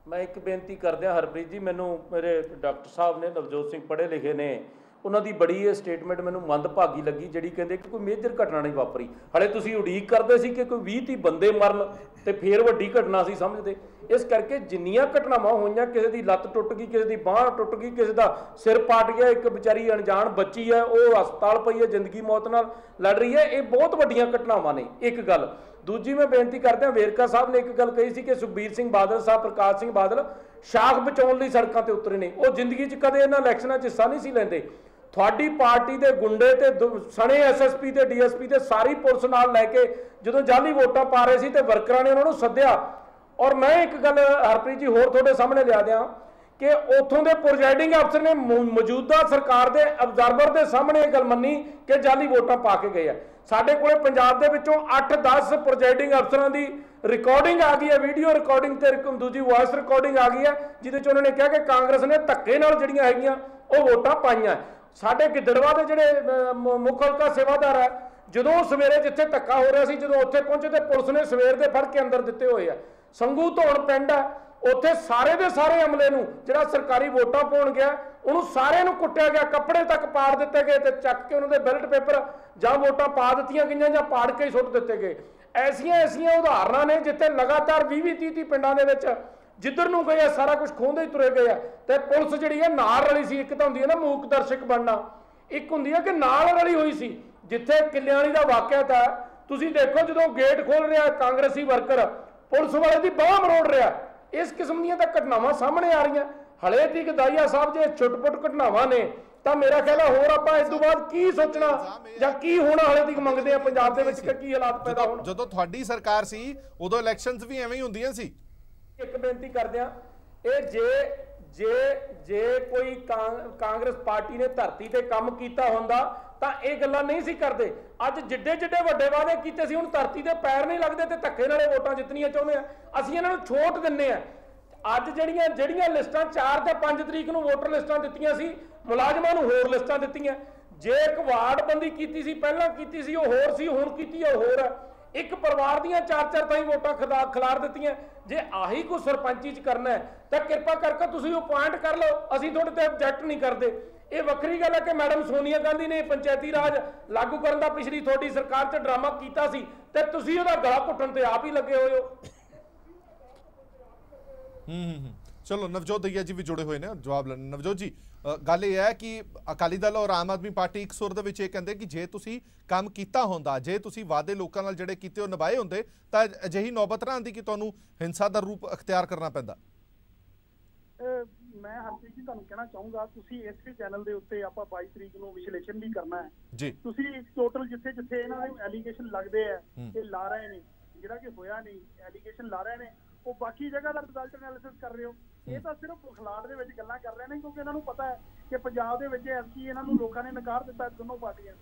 ਮੈਂ ਇੱਕ ਬੇਨਤੀ ਕਰਦਿਆਂ ਹਰਪ੍ਰੀਤ ਜੀ, ਮੈਨੂੰ ਮੇਰੇ ਡਾਕਟਰ ਸਾਹਿਬ ਨੇ, ਨਵਜੋਤ ਸਿੰਘ ਪੜ੍ਹੇ ਲਿਖੇ ਨੇ, ਉਹਨਾਂ ਦੀ ਬੜੀ ਇਹ ਸਟੇਟਮੈਂਟ ਮੈਨੂੰ ਮੰਦਭਾਗੀ ਲੱਗੀ ਜਿਹੜੀ ਕਹਿੰਦੇ ਕਿ ਕੋਈ ਮੇਜਰ ਘਟਨਾ ਨਹੀਂ ਵਾਪਰੀ। ਹਲੇ ਤੁਸੀਂ ਉਡੀਕ ਕਰਦੇ ਸੀ ਕਿ ਕੋਈ 20-30 ਬੰਦੇ ਮਰਨ ਤੇ ਫੇਰ ਵੱਡੀ ਘਟਨਾ ਸੀ ਸਮਝਦੇ। ਇਸ ਕਰਕੇ ਜਿੰਨੀਆਂ ਘਟਨਾਵਾਂ ਹੋਈਆਂ, ਕਿਸੇ ਦੀ ਲੱਤ ਟੁੱਟ ਗਈ, ਕਿਸੇ ਦੀ ਬਾਂਹ ਟੁੱਟ ਗਈ, ਕਿਸੇ ਦਾ ਸਿਰ ਪਾਟ ਗਿਆ, ਇੱਕ ਵਿਚਾਰੀ ਅਣਜਾਣ ਬੱਚੀ ਹੈ ਉਹ ਹਸਪਤਾਲ ਪਈ ਹੈ, ਜ਼ਿੰਦਗੀ ਮੌਤ ਨਾਲ ਲੜ ਰਹੀ ਹੈ, ਇਹ ਬਹੁਤ ਵੱਡੀਆਂ ਘਟਨਾਵਾਂ ਨੇ। ਇੱਕ ਗੱਲ। ਦੂਜੀ ਮੈਂ ਬੇਨਤੀ ਕਰਦਿਆਂ, ਵੇਰਕਾ ਸਾਹਿਬ ਨੇ ਇੱਕ ਗੱਲ ਕਹੀ ਸੀ ਕਿ ਸੁਖਬੀਰ ਸਿੰਘ ਬਾਦਲ ਸਾਹਿਬ, ਪ੍ਰਕਾਸ਼ ਸਿੰਘ ਬਾਦਲ ਸ਼ਾਖ ਬਚਾਉਣ ਲਈ ਸੜਕਾਂ ਤੇ ਉਤਰੇ ਨੇ। ਉਹ ਜ਼ਿੰਦਗੀ 'ਚ ਕਦੇ ਇਹਨਾਂ ਇਲੈਕਸ਼ਨਾਂ 'ਚ ਹਿੱਸਾ ਨਹੀਂ ਸੀ ਲੈਂਦੇ। ਤੁਹਾਡੀ ਪਾਰਟੀ ਦੇ ਗੁੰਡੇ ਤੇ ਸਣੇ ਐਸਐਸਪੀ ਤੇ ਡੀਐਸਪੀ ਤੇ ਸਾਰੀ ਪੁਲਿਸ ਨਾਲ ਲੈ ਕੇ ਜਦੋਂ ਜਾਲੀ ਵੋਟਾਂ ਪਾ ਰਹੇ ਸੀ ਤੇ ਵਰਕਰਾਂ ਨੇ ਉਹਨਾਂ ਨੂੰ ਸੱਦਿਆ। ਔਰ ਮੈਂ ਇੱਕ ਗੱਲ ਹਰਪ੍ਰੀਤ ਜੀ ਹੋਰ ਤੁਹਾਡੇ ਸਾਹਮਣੇ ਲਿਆ ਦਿਆਂ ਕਿ ਉੱਥੋਂ ਦੇ ਪ੍ਰੈਜ਼ਾਈਡਿੰਗ ਅਫਸਰ ਨੇ ਮੌਜੂਦਾ ਸਰਕਾਰ ਦੇ ਅਬਜ਼ਰਵਰ ਦੇ ਸਾਹਮਣੇ ਇਹ ਗੱਲ ਮੰਨੀ ਕਿ ਜਾਲੀ ਵੋਟਾਂ ਪਾ ਕੇ ਗਏ ਆ। ਸਾਡੇ ਕੋਲੇ ਪੰਜਾਬ ਦੇ ਵਿੱਚੋਂ 8-10 ਪ੍ਰੈਜ਼ਾਈਡਿੰਗ ਅਫਸਰਾਂ ਦੀ ਰਿਕਾਰਡਿੰਗ ਆ ਗਈ ਹੈ, ਵੀਡੀਓ ਰਿਕਾਰਡਿੰਗ ਤੇ ਦੂਜੀ ਵੌਇਸ ਰਿਕਾਰਡਿੰਗ ਆ ਗਈ ਹੈ, ਜਿਹਦੇ 'ਚ ਉਹਨਾਂ ਨੇ ਕਿਹਾ ਕਿ ਕਾਂਗਰਸ ਨੇ ਧੱਕੇ ਨਾਲ ਜਿਹੜੀਆਂ ਹੈਗੀਆਂ ਉਹ ਵੋਟਾਂ ਪਾਈਆਂ। ਸਾਡੇ ਗਿੱਦੜਵਾ ਦੇ ਜਿਹੜੇ ਮੁੱਖ ਹਲਕਾ ਸੇਵਾਦਾਰ ਹੈ, ਜਦੋਂ ਸਵੇਰੇ ਜਿੱਥੇ ਧੱਕਾ ਹੋ ਰਿਹਾ ਸੀ, ਜਦੋਂ ਉੱਥੇ ਪਹੁੰਚੇ ਤੇ ਪੁਲਿਸ ਨੇ ਸਵੇਰ ਦੇ ਫੜ ਕੇ ਅੰਦਰ ਦਿੱਤੇ ਹੋਏ ਆ। ਸੰਗੂ ਧੌਣ ਪਿੰਡ ਹੈ, ਉੱਥੇ ਸਾਰੇ ਦੇ ਸਾਰੇ ਅਮਲੇ ਨੂੰ ਜਿਹੜਾ ਸਰਕਾਰੀ ਵੋਟਾਂ ਪਾਉਣ ਗਿਆ ਉਹਨੂੰ ਸਾਰੇ ਨੂੰ ਕੁੱਟਿਆ ਗਿਆ, ਕੱਪੜੇ ਤੱਕ ਪਾੜ ਦਿੱਤੇ ਗਏ ਤੇ ਚੱਕ ਕੇ ਉਹਨਾਂ ਦੇ ਬੈਲਟ ਪੇਪਰ ਜਾਂ ਵੋਟਾਂ ਪਾ ਦਿੱਤੀਆਂ ਗਈਆਂ ਜਾਂ ਪਾੜ ਕੇ ਹੀ ਸੁੱਟ ਦਿੱਤੇ ਗਏ। ਐਸੀਆਂ ਉਦਾਹਰਨਾਂ ਨੇ ਜਿੱਥੇ ਲਗਾਤਾਰ 20-30 ਪਿੰਡਾਂ ਦੇ ਵਿੱਚ ਜਿੱਧਰ ਨੂੰ ਗਏ ਆ ਸਾਰਾ ਕੁਝ ਖੋਹਦੇ ਹੀ ਤੁਰੇ ਗਏ ਆ ਤੇ ਪੁਲਿਸ ਜਿਹੜੀ ਹੈ ਨਾਲ ਰਲੀ ਸੀ। ਇੱਕ ਤਾਂ ਹੁੰਦੀ ਹੈ ਨਾ ਮੂਕ ਦਰਸ਼ਕ ਬਣਨਾ, ਇੱਕ ਹੁੰਦੀ ਹੈ ਕਿ ਨਾਲ ਰਲੀ ਹੋਈ ਸੀ। ਜਿੱਥੇ ਕਿੱਲਿਆਂ ਵਾਲੀ ਦਾ ਵਾਕਿਆ ਤਾਂ ਤੁਸੀਂ ਦੇਖੋ, ਜਦੋਂ ਗੇਟ ਖੋਲ ਰਿਹਾ ਕਾਂਗਰਸੀ ਵਰਕਰ ਪੁਲਿਸ ਵਾਲੇ ਦੀ ਬਾਹ ਮਰੋੜ ਰਿਹਾ। ਇਸ ਕਿਸਮ ਦੀਆਂ ਤਾਂ ਘਟਨਾਵਾਂ ਸਾਹਮਣੇ ਆ ਰਹੀਆਂ। ਹਲੇ ਤੀਕ ਦਾਈਆ ਸਾਹਿਬ ਜੇ ਛੁੱਟ-ਪੁੱਟ ਘਟਨਾਵਾਂ ਨੇ ਤਾਂ ਮੇਰਾ ਖਿਆਲ ਹੈ ਹੋਰ ਆਪਾਂ ਇਸ ਤੋਂ ਬਾਅਦ ਕੀ ਸੋਚਣਾ ਜਾਂ ਕੀ ਹੋਣਾ ਹਲੇ ਤੀਕ ਮੰਗਦੇ ਆ ਪੰਜਾਬ ਦੇ ਵਿੱਚ ਕਿ ਕੀ ਹਾਲਾਤ ਪੈਦਾ ਹੋਣ। ਜਦੋਂ ਤੁਹਾਡੀ ਸਰਕਾਰ ਸੀ ਉਦੋਂ ਇਲੈਕਸ਼ਨਸ ਵੀ ਐਵੇਂ ਹੀ ਹੁੰਦੀਆਂ ਸੀ। ਇੱਕ ਬੇਨਤੀ ਕਰਦੇ ਆ, ਇਹ ਜੇ ਕੋਈ ਕਾਂਗਰਸ ਪਾਰਟੀ ਨੇ ਧਰਤੀ ਤੇ ਕੰਮ ਕੀਤਾ ਹੁੰਦਾ ਤਾਂ ਇਹ ਗੱਲਾਂ ਨਹੀਂ ਸੀ ਕਰਦੇ। ਅੱਜ ਜਿੱਡੇ ਵੱਡੇ ਵਾਅਦੇ ਕੀਤੇ ਸੀ, ਹੁਣ ਧਰਤੀ ਤੇ ਪੈਰ ਨਹੀਂ ਲੱਗਦੇ ਤੇ ਧੱਕੇ ਨਾਲੇ ਵੋਟਾਂ ਜਿੱਤਣੀਆਂ ਚਾਹੁੰਦੇ ਆ। ਅਸੀਂ ਇਹਨਾਂ ਨੂੰ ਛੋਟ ਦਿੰਨੇ ਆ। ਅੱਜ ਜਿਹੜੀਆਂ ਲਿਸਟਾਂ 4 ਤੇ 5 ਤਰੀਕ ਨੂੰ ਵੋਟਰ ਲਿਸਟਾਂ ਦਿੱਤੀਆਂ ਸੀ, ਮੁਲਾਜ਼ਮਾਂ ਨੂੰ ਹੋਰ ਲਿਸਟਾਂ ਦਿੱਤੀਆਂ। ਜੇ ਇੱਕ ਵਾਰਡਬੰਦੀ ਕੀਤੀ ਸੀ, ਪਹਿਲਾਂ ਕੀਤੀ ਸੀ ਉਹ ਹੋਰ ਸੀ, ਹੁਣ ਕੀਤੀ ਉਹ ਹੋਰ ਹੈ। ਇੱਕ ਪਰਿਵਾਰ ਦੀਆਂ 4-4 ਤਾਂ ਹੀ ਵੋਟਾਂ ਖਿਲਾਰ ਦਿੱਤੀਆਂ। ਜੇ ਆਹੀ ਕੋਈ ਸਰਪੰਚੀ 'ਚ ਕਰਨਾ ਹੈ ਤਾਂ ਕਿਰਪਾ ਕਰਕੇ ਤੁਸੀਂ ਉਹ ਪੁਆਇੰਟ ਕਰ ਲਓ, ਅਸੀਂ ਤੁਹਾਡੇ ਤੇ ਆਬਜੈਕਟ ਨਹੀਂ ਕਰਦੇ। ਇਹ ਵੱਖਰੀ ਗੱਲ ਹੈ ਕਿ ਮੈਡਮ ਸੋਨੀਆ ਗਾਂਧੀ ਨੇ ਪੰਚਾਇਤੀ ਰਾਜ ਲਾਗੂ ਕਰਨ ਦਾ ਪਿਛਲੀ ਤੁਹਾਡੀ ਸਰਕਾਰ 'ਚ ਡਰਾਮਾ ਕੀਤਾ ਸੀ ਤੇ ਤੁਸੀਂ ਉਹਦਾ ਗਲਾ ਘੁੱਟਣ ਤੇ ਆਪ ਹੀ ਲੱਗੇ ਹੋਏ ਹੋ। ਚਲੋ ਨਵਜੋਤ ਦਈਆ ਜੀ ਵੀ ਜੁੜੇ ਹੋਏ ਨੇ ਜਵਾਬ ਲੈਣ। ਨਵਜੋਤ ਜੀ, ਗੱਲ ਇਹ ਹੈ ਕਿ ਅਕਾਲੀ ਦਲ ਔਰ ਆਮ ਆਦਮੀ ਪਾਰਟੀ ਇੱਕ ਸੁਰ ਦੇ ਵਿੱਚ ਇਹ ਕਹਿੰਦੇ ਕਿ ਜੇ ਤੁਸੀਂ ਕੰਮ ਕੀਤਾ ਹੁੰਦਾ, ਜੇ ਤੁਸੀਂ ਵਾਅਦੇ ਲੋਕਾਂ ਨਾਲ ਜਿਹੜੇ ਕੀਤੇ ਉਹ ਨਿਭਾਏ ਹੁੰਦੇ ਤਾਂ ਅਜਿਹੀ ਨੌਬਤ ਨਾ ਆਉਂਦੀ ਕਿ ਤੁਹਾਨੂੰ ਹਿੰਸਾ ਦਾ ਰੂਪ ਅਖਤਿਆਰ ਕਰਨਾ ਪੈਂਦਾ। ਮੈਂ ਹਰਪ੍ਰੀਤ ਜੀ ਤੁਹਾਨੂੰ ਕਹਿਣਾ ਚਾਹੂੰਗਾ, ਤੁਸੀਂ ਇਸੇ ਚੈਨਲ ਦੇ ਉੱਤੇ ਆਪਾਂ 22 ਤਰੀਕ ਨੂੰ ਵਿਸ਼ਲੇਸ਼ਣ ਵੀ ਕਰਨਾ ਹੈ ਜੀ। ਤੁਸੀਂ ਟੋਟਲ ਜਿੱਥੇ ਇਹਨਾਂ ਦੇ ਐਲੀਗੇਸ਼ਨ ਲੱਗਦੇ ਆ ਇਹ ਲਾ ਰਹੇ ਨੇ, ਜਿਹੜਾ ਕਿ ਹੋਇਆ ਨਹੀਂ, ਐਲੀਗੇਸ਼ਨ ਲਾ ਰਹੇ ਨੇ, ਉਹ ਬਾਕੀ ਜਗ੍ਹਾ ਦਾ ਰਿਜ਼ਲਟ ਐਨਾਲਿਸਿਸ ਕਰ ਰਹੇ ਹੋ। ਇਹ ਤਾਂ ਸਿਰਫ ਬੁਖਲਾੜ ਦੇ ਵਿੱਚ ਗੱਲਾਂ ਕਰ ਰਹੇ ਨੇ ਕਿਉਂਕਿ ਇਹਨਾਂ ਨੂੰ ਪਤਾ ਹੈ ਕਿ ਪੰਜਾਬ ਦੇ ਵਿੱਚ ਐਸੀ ਇਹਨਾਂ ਨੂੰ ਲੋਕਾਂ ਨੇ ਨਕਾਰ ਦਿੱਤਾ ਦੋਨੋਂ ਪਾਰਟੀਆਂ।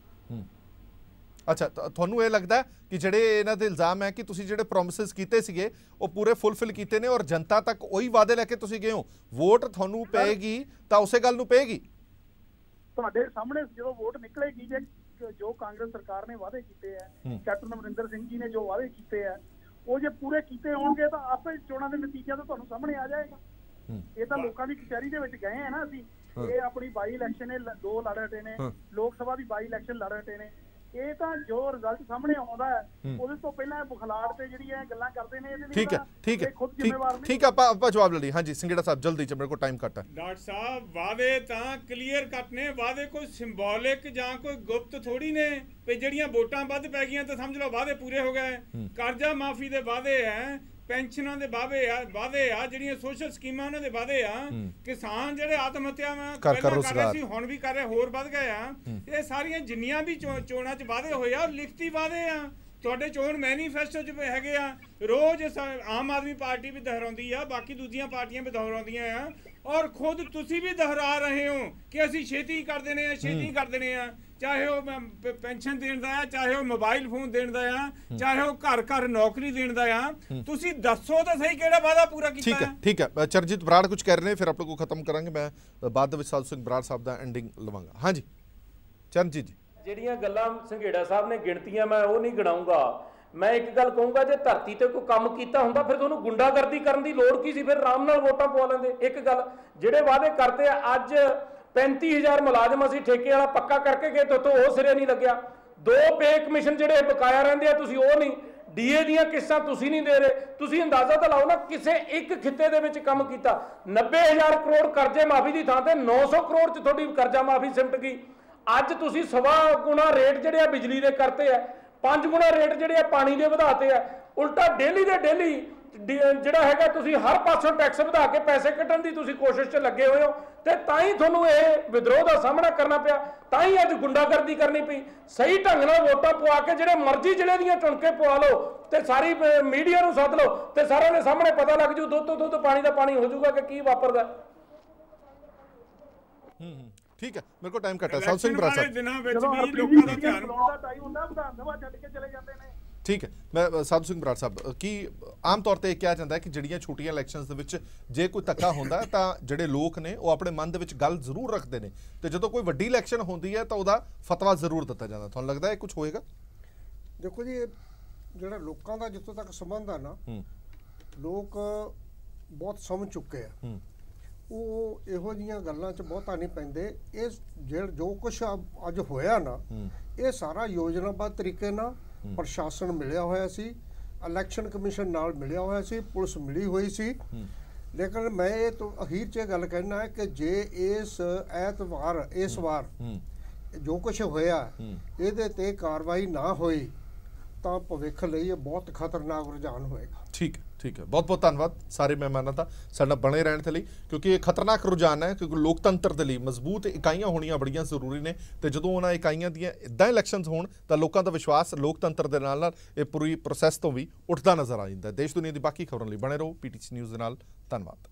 ਅੱਛਾ, ਤੁਹਾਨੂੰ ਇਹ ਲੱਗਦਾ ਕਿ ਜਿਹੜੇ ਇਹਨਾਂ ਦੇ ਇਲਜ਼ਾਮ ਹੈ ਕਿ ਤੁਸੀਂ ਜਿਹੜੇ ਪ੍ਰੋਮਿਸਿਸ ਕੀਤੇ ਸੀਗੇ ਉਹ ਪੂਰੇ ਫੁੱਲਫਿਲ ਕੀਤੇ ਨੇ ਔਰ ਜਨਤਾ ਤੱਕ ਉਹੀ ਵਾਅਦੇ ਲੈ ਕੇ ਤੁਸੀਂ ਗਏ ਹੋ, ਵੋਟ ਤੁਹਾਨੂੰ ਪਏਗੀ ਤਾਂ ਉਸੇ ਗੱਲ ਨੂੰ ਪਏਗੀ? ਤੁਹਾਡੇ ਸਾਹਮਣੇ ਜਦੋਂ ਵੋਟ ਨਿਕਲੇਗੀ, ਜੇ ਜੋ ਕਾਂਗਰਸ ਸਰਕਾਰ ਨੇ ਵਾਅਦੇ ਕੀਤੇ ਆ, ਕੈਪਟਨ ਅਮਰਿੰਦਰ ਸਿੰਘ ਜੀ ਨੇ ਜੋ ਵਾਅਦੇ ਕੀਤੇ ਆ, ਉਹ ਜੇ ਪੂਰੇ ਕੀਤੇ ਹੋਣਗੇ ਤਾਂ ਆਪੇ ਚੋਣਾਂ ਦੇ ਨਤੀਜਿਆਂ ਤੋਂ ਤੁਹਾਨੂੰ ਸਾਹਮਣੇ ਆ ਜਾਏਗਾ। ਇਹ ਤਾਂ ਲੋਕਾਂ ਦੀ ਕਚਹਿਰੀ ਦੇ ਵਿੱਚ ਗਏ ਆ ਨਾ ਅਸੀਂ। ਇਹ ਆਪਣੀ 22 ਇਲੈਕਸ਼ਨ 2 ਲੜ ਹਟੇ ਨੇ, ਲੋਕ ਸਭਾ ਦੀ 22 ਇਲੈਕਸ਼ਨ ਲੜ ਹਟੇ ਨੇ। ਇਹ ਤਾਂ ਜੋ ਰਿਜ਼ਲਟ ਸਾਹਮਣੇ ਆਉਂਦਾ ਹੈ ਉਹਦੇ ਤੋਂ ਪਹਿਲਾਂ ਬੁਖਲਾੜ ਤੇ ਜਿਹੜੀਆਂ ਗੱਲਾਂ ਕਰਦੇ ਨੇ, ਠੀਕ ਹੈ ਆਪਾਂ ਜਵਾਬ ਲੈ ਲਈ। ਹਾਂਜੀ ਸਿੰਗੜਾ ਸਾਹਿਬ ਜਲਦੀ ਚ, ਮੇਰੇ ਕੋਲ ਟਾਈਮ ਘੱਟ ਹੈ। ਡਾਕਟਰ ਸਾਹਿਬ ਵਾਅਦੇ ਤਾਂ ਕਲੀਅਰ ਕੱਟ ਨੇ, ਵਾਅਦੇ ਕੋਈ ਸਿੰਬੋਲਿਕ ਜਾਂ ਕੋਈ ਗੁਪਤ ਥੋੜੀ ਨੇ ਵੀ ਜਿਹੜੀਆਂ ਵੋਟਾਂ ਵੱਧ ਪੈ ਗਈਆਂ ਤਾਂ ਸਮਝ ਲਓ ਵਾਅਦੇ ਪੂਰੇ ਹੋ ਗਏ। ਕਰਜ਼ਾ ਮਾਫੀ ਦੇ ਵਾਅਦੇ ਹੈ, ਪੈਨਸ਼ਨਾਂ ਦੇ ਵਾਅਦੇ ਆ, ਜਿਹੜੀਆਂ ਸੋਸ਼ਲ ਸਕੀਮਾਂ ਉਹਨਾਂ ਦੇ ਵਾਅਦੇ ਆ, ਕਿਸਾਨ ਜਿਹੜੇ ਆਤਮ ਹੱਤਿਆਵਾਂ ਪਹਿਲਾਂ ਕਰ ਰਹੇ ਸੀ ਹੁਣ ਵੀ ਕਰ ਰਹੇ, ਹੋਰ ਵੱਧ ਗਏ ਆ। ਇਹ ਸਾਰੀਆਂ ਜਿੰਨੀਆਂ ਵੀ ਚੋਣਾਂ 'ਚ ਵਾਅਦੇ ਹੋਏ ਆ ਲਿਖਤੀ ਵਾਅਦੇ ਆ, ਤੁਹਾਡੇ ਚੋਣ ਮੈਨੀਫੈਸਟੋ 'ਚ ਹੈਗੇ ਆ। ਰੋਜ਼ ਆਮ ਆਦਮੀ ਪਾਰਟੀ ਵੀ ਦੁਹਰਾਉਂਦੀ ਆ, ਬਾਕੀ ਦੂਜੀਆਂ ਪਾਰਟੀਆਂ ਵੀ ਦੁਹਰਾਉਂਦੀਆਂ ਆ ਔਰ ਖੁਦ ਤੁਸੀਂ ਵੀ ਦੁਹਰਾ ਰਹੇ ਹੋ ਕਿ ਅਸੀਂ ਛੇਤੀ ਕਰ ਦੇਣੇ ਆ, ਛੇਤੀ ਕਰ ਦੇਣੇ ਆ। ਚਾਹੇ ਉਹ ਪੈਨਸ਼ਨ ਦੇਣ ਦਾ ਆ, ਚਾਹੇ ਉਹ ਮੋਬਾਈਲ ਫੋਨ ਦੇਣ ਦਾ ਆ, ਚਾਹੇ ਉਹ ਘਰ ਨੌਕਰੀ ਦੇਣ ਦਾ ਆ। ਤੁਸੀਂ ਦੱਸੋ ਤਾਂ ਸਹੀ ਕਿਹੜਾ ਵਾਅਦਾ ਪੂਰਾ ਕੀਤਾ ਹੈ। ਠੀਕ ਹੈ ਚਰਨਜੀਤ ਬਰਾੜ ਕੁਝ ਕਹਿ ਰਹੇ ਨੇ, ਫਿਰ ਆਪਾਂ को ਖਤਮ ਕਰਾਂਗੇ। ਮੈਂ ਬਾਅਦ ਦੇ ਵਿੱਚ ਸਾਧੂ ਸਿੰਘ ਬਰਾੜ ਸਾਹਿਬ ਦਾ ਐਂਡਿੰਗ ਲਵਾਂਗਾ। ਹਾਂਜੀ ਚਰਨਜੀਤ ਜੀ, ਜਿਹੜੀਆਂ ਗੱਲਾਂ ਸੰਘੇੜਾ ਸਾਹਿਬ ਨੇ ਗਿਣਤੀਆਂ ਮੈਂ ਉਹ ਨਹੀਂ ਗਿਣਾਉਂਗਾ। ਮੈਂ ਇੱਕ ਗੱਲ ਕਹੂੰਗਾ, ਜੇ ਧਰਤੀ ਤੇ ਕੋਈ ਕੰਮ ਕੀਤਾ ਹੁੰਦਾ ਫਿਰ ਤੁਹਾਨੂੰ ਗੁੰਡਾਗਰਦੀ ਕਰਨ ਦੀ ਲੋੜ ਕੀ ਸੀ? ਫਿਰ ਆਰਾਮ ਨਾਲ ਵੋਟਾਂ ਪਵਾ ਲੈਂਦੇ। ਇੱਕ ਗੱਲ, ਜਿਹੜੇ ਵਾਅਦੇ ਕਰਦੇ ਆ, ਅੱਜ 35,000 ਮੁਲਾਜ਼ਮ ਅਸੀਂ ਠੇਕੇ ਵਾਲਾ ਪੱਕਾ ਕਰਕੇ ਗਏ ਤੇ ਉਹ ਸਿਰੇ ਨਹੀਂ ਲੱਗਿਆ। 2 ਪੇ ਕਮਿਸ਼ਨ ਜਿਹੜੇ ਬਕਾਇਆ ਰਹਿੰਦੇ ਆ ਤੁਸੀਂ ਉਹ ਨਹੀਂ, ਡੀਏ ਦੀਆਂ ਕਿਸ਼ਤਾਂ ਤੁਸੀਂ ਨਹੀਂ ਦੇ ਰਹੇ। ਤੁਸੀਂ ਅੰਦਾਜ਼ਾ ਤਾਂ ਲਾਓ ਨਾ, ਕਿਸੇ ਇੱਕ ਖਿੱਤੇ ਦੇ ਵਿੱਚ ਕੰਮ ਕੀਤਾ। 90,000 ਕਰੋੜ ਕਰਜ਼ੇ ਮਾਫੀ ਦੀ ਥਾਂ ਤੇ 900 ਕਰੋੜ 'ਚ ਤੁਹਾਡੀ ਕਰਜ਼ਾ ਮਾਫੀ ਸਿਮਟ ਗਈ। ਅੱਜ ਤੁਸੀਂ 1.25 ਗੁਣਾ ਰੇਟ ਜਿਹੜੇ ਆ ਬਿਜਲੀ ਦੇ ਕਰਤੇ ਆ, 5 ਗੁਣਾ ਰੇਟ ਜਿਹੜੇ ਆ ਪਾਣੀ ਦੇ ਵਧਾਤੇ ਆ। ਉਲਟਾ ਡੇਲੀ ਦੇ ਡੇਲੀ ਜਿਹੜਾ ਹੈਗਾ ਤੁਸੀਂ ਹਰ ਪਾਸੋਂ ਟੈਕਸ ਵਧਾ ਕੇ ਪੈਸੇ ਕੱਢਣ ਦੀ ਤੁਸੀਂ ਕੋਸ਼ਿਸ਼ 'ਚ ਲੱਗੇ ਹੋਏ ਹੋ ਤੇ ਤਾਂ ਹੀ ਤੁਹਾਨੂੰ ਇਹ ਵਿਦਰੋਹ ਦਾ ਸਾਹਮਣਾ ਕਰਨਾ ਪਿਆ, ਤਾਂ ਹੀ ਅੱਜ ਗੁੰਡਾਗਰਦੀ ਕਰਨੀ ਪਈ। ਸਹੀ ਢੰਗ ਨਾਲ ਵੋਟਾਂ ਪਵਾ ਕੇ ਜਿਹੜੇ ਮਰਜ਼ੀ ਜ਼ਿਲ੍ਹੇ ਦੀਆਂ ਚੁਣ ਕੇ ਪਵਾ ਲਓ ਤੇ ਸਾਰੀ ਮੀਡੀਆ ਨੂੰ ਸੱਦ ਲਓ ਤੇ ਸਾਰਿਆਂ ਦੇ ਸਾਹਮਣੇ ਪਤਾ ਲੱਗ ਜੂ, ਦੁੱਧ ਤੋਂ ਦੁੱਧ ਪਾਣੀ ਦਾ ਪਾਣੀ ਹੋ ਜਾਊਗਾ ਕਿ ਕੀ ਵਾਪਰਦਾ। ਠੀਕ ਹੈ, ਮੇਰੇ ਕੋਲ ਟਾਈਮ ਘੱਟ ਹੈ। ਸਾਧੂ ਸਿੰਘ ਬਰਾੜ ਸਾਹਿਬ ਦਿਨਾਂ ਵਿੱਚ ਵੀ ਲੋਕਾਂ ਦਾ ਧਿਆਨ ਟਾਈਮ ਹੁੰਦਾ, ਵਿਧਾਨ ਸਭਾ ਛੱਡ ਕੇ ਚਲੇ ਜਾਂਦੇ ਨੇ। ठीक है। मैं साधु सिंह बराड़ साहब की आम तौर पर किया जाता है कि ਜਿਹੜੀਆਂ ਛੋਟੀਆਂ ਇਲੈਕਸ਼ਨਸ ਦੇ ਵਿੱਚ ਜੇ ਕੋਈ ਧੱਕਾ ਹੁੰਦਾ ਤਾਂ ਜਿਹੜੇ ਲੋਕ ਨੇ ਉਹ ਆਪਣੇ ਮਨ ਦੇ ਵਿੱਚ ਗੱਲ ਜ਼ਰੂਰ ਰੱਖਦੇ ਨੇ ਤੇ ਜਦੋਂ ਕੋਈ ਵੱਡੀ ਇਲੈਕਸ਼ਨ ਹੁੰਦੀ ਹੈ ਤਾਂ ਉਹਦਾ ਫਤਵਾ ਜ਼ਰੂਰ ਦਿੱਤਾ ਜਾਂਦਾ। ਤੁਹਾਨੂੰ ਲੱਗਦਾ ਹੈ ਕੁਝ ਹੋਏਗਾ? ਦੇਖੋ ਜੀ, ਜਿਹੜਾ ਲੋਕਾਂ ਦਾ ਜਿੱਥੋਂ ਤੱਕ ਸੰਬੰਧ ਆ ਨਾ, ਲੋਕ ਬਹੁਤ ਸਮਝ ਚੁੱਕੇ ਆ। ਉਹ ਇਹੋ ਜਿਹੀਆਂ ਗੱਲਾਂ 'ਚ ਬਹੁਤਾ ਨਹੀਂ ਪੈਂਦੇ। ਇਹ ਜੋ ਕੁਛ ਅੱਜ ਹੋਇਆ ਨਾ, ਇਹ ਸਾਰਾ ਯੋਜਨਾਬੱਧ ਤਰੀਕੇ ਨਾਲ ਪ੍ਰਸ਼ਾਸਨ ਮਿਲਿਆ ਹੋਇਆ ਸੀ, ਇਲੈਕਸ਼ਨ ਕਮਿਸ਼ਨ ਨਾਲ ਮਿਲਿਆ ਹੋਇਆ ਸੀ, ਪੁਲਿਸ ਮਿਲੀ ਹੋਈ ਸੀ। ਲੇਕਿਨ ਮੈਂ ਇਹ ਤੋਂ ਅਖੀਰ 'ਚ ਇਹ ਗੱਲ ਕਹਿਣਾ ਹੈ ਕਿ ਜੇ ਇਸ ਵਾਰ ਜੋ ਕੁਛ ਹੋਇਆ ਇਹਦੇ ਤੇ ਕਾਰਵਾਈ ਨਾ ਹੋਈ ਤਾਂ ਭਵਿੱਖ ਲਈ ਇਹ ਬਹੁਤ ਖਤਰਨਾਕ ਰੁਝਾਨ ਹੋਏਗਾ। ठीक है, बहुत बहुत धन्यवाद सारे मेहमानों का साडे नाल बने रहने लई, क्योंकि ये खतरनाक रुझान है। क्योंकि लोकतंत्र दे लई मजबूत इकाइयां होणियां बड़ियां जरूरी ने ते जदों उन्हां इकाइयां दीयां इदां इलैक्शनस होण तां लोकां दा विश्वास लोकतंत्र दे नाल ये पूरी प्रोसैस तो भी उठदा नज़र आ जांदा है। देश दुनिया दी बाकी खबरां लई बने रहो PTC न्यूज़ दे नाल। धन्यवाद।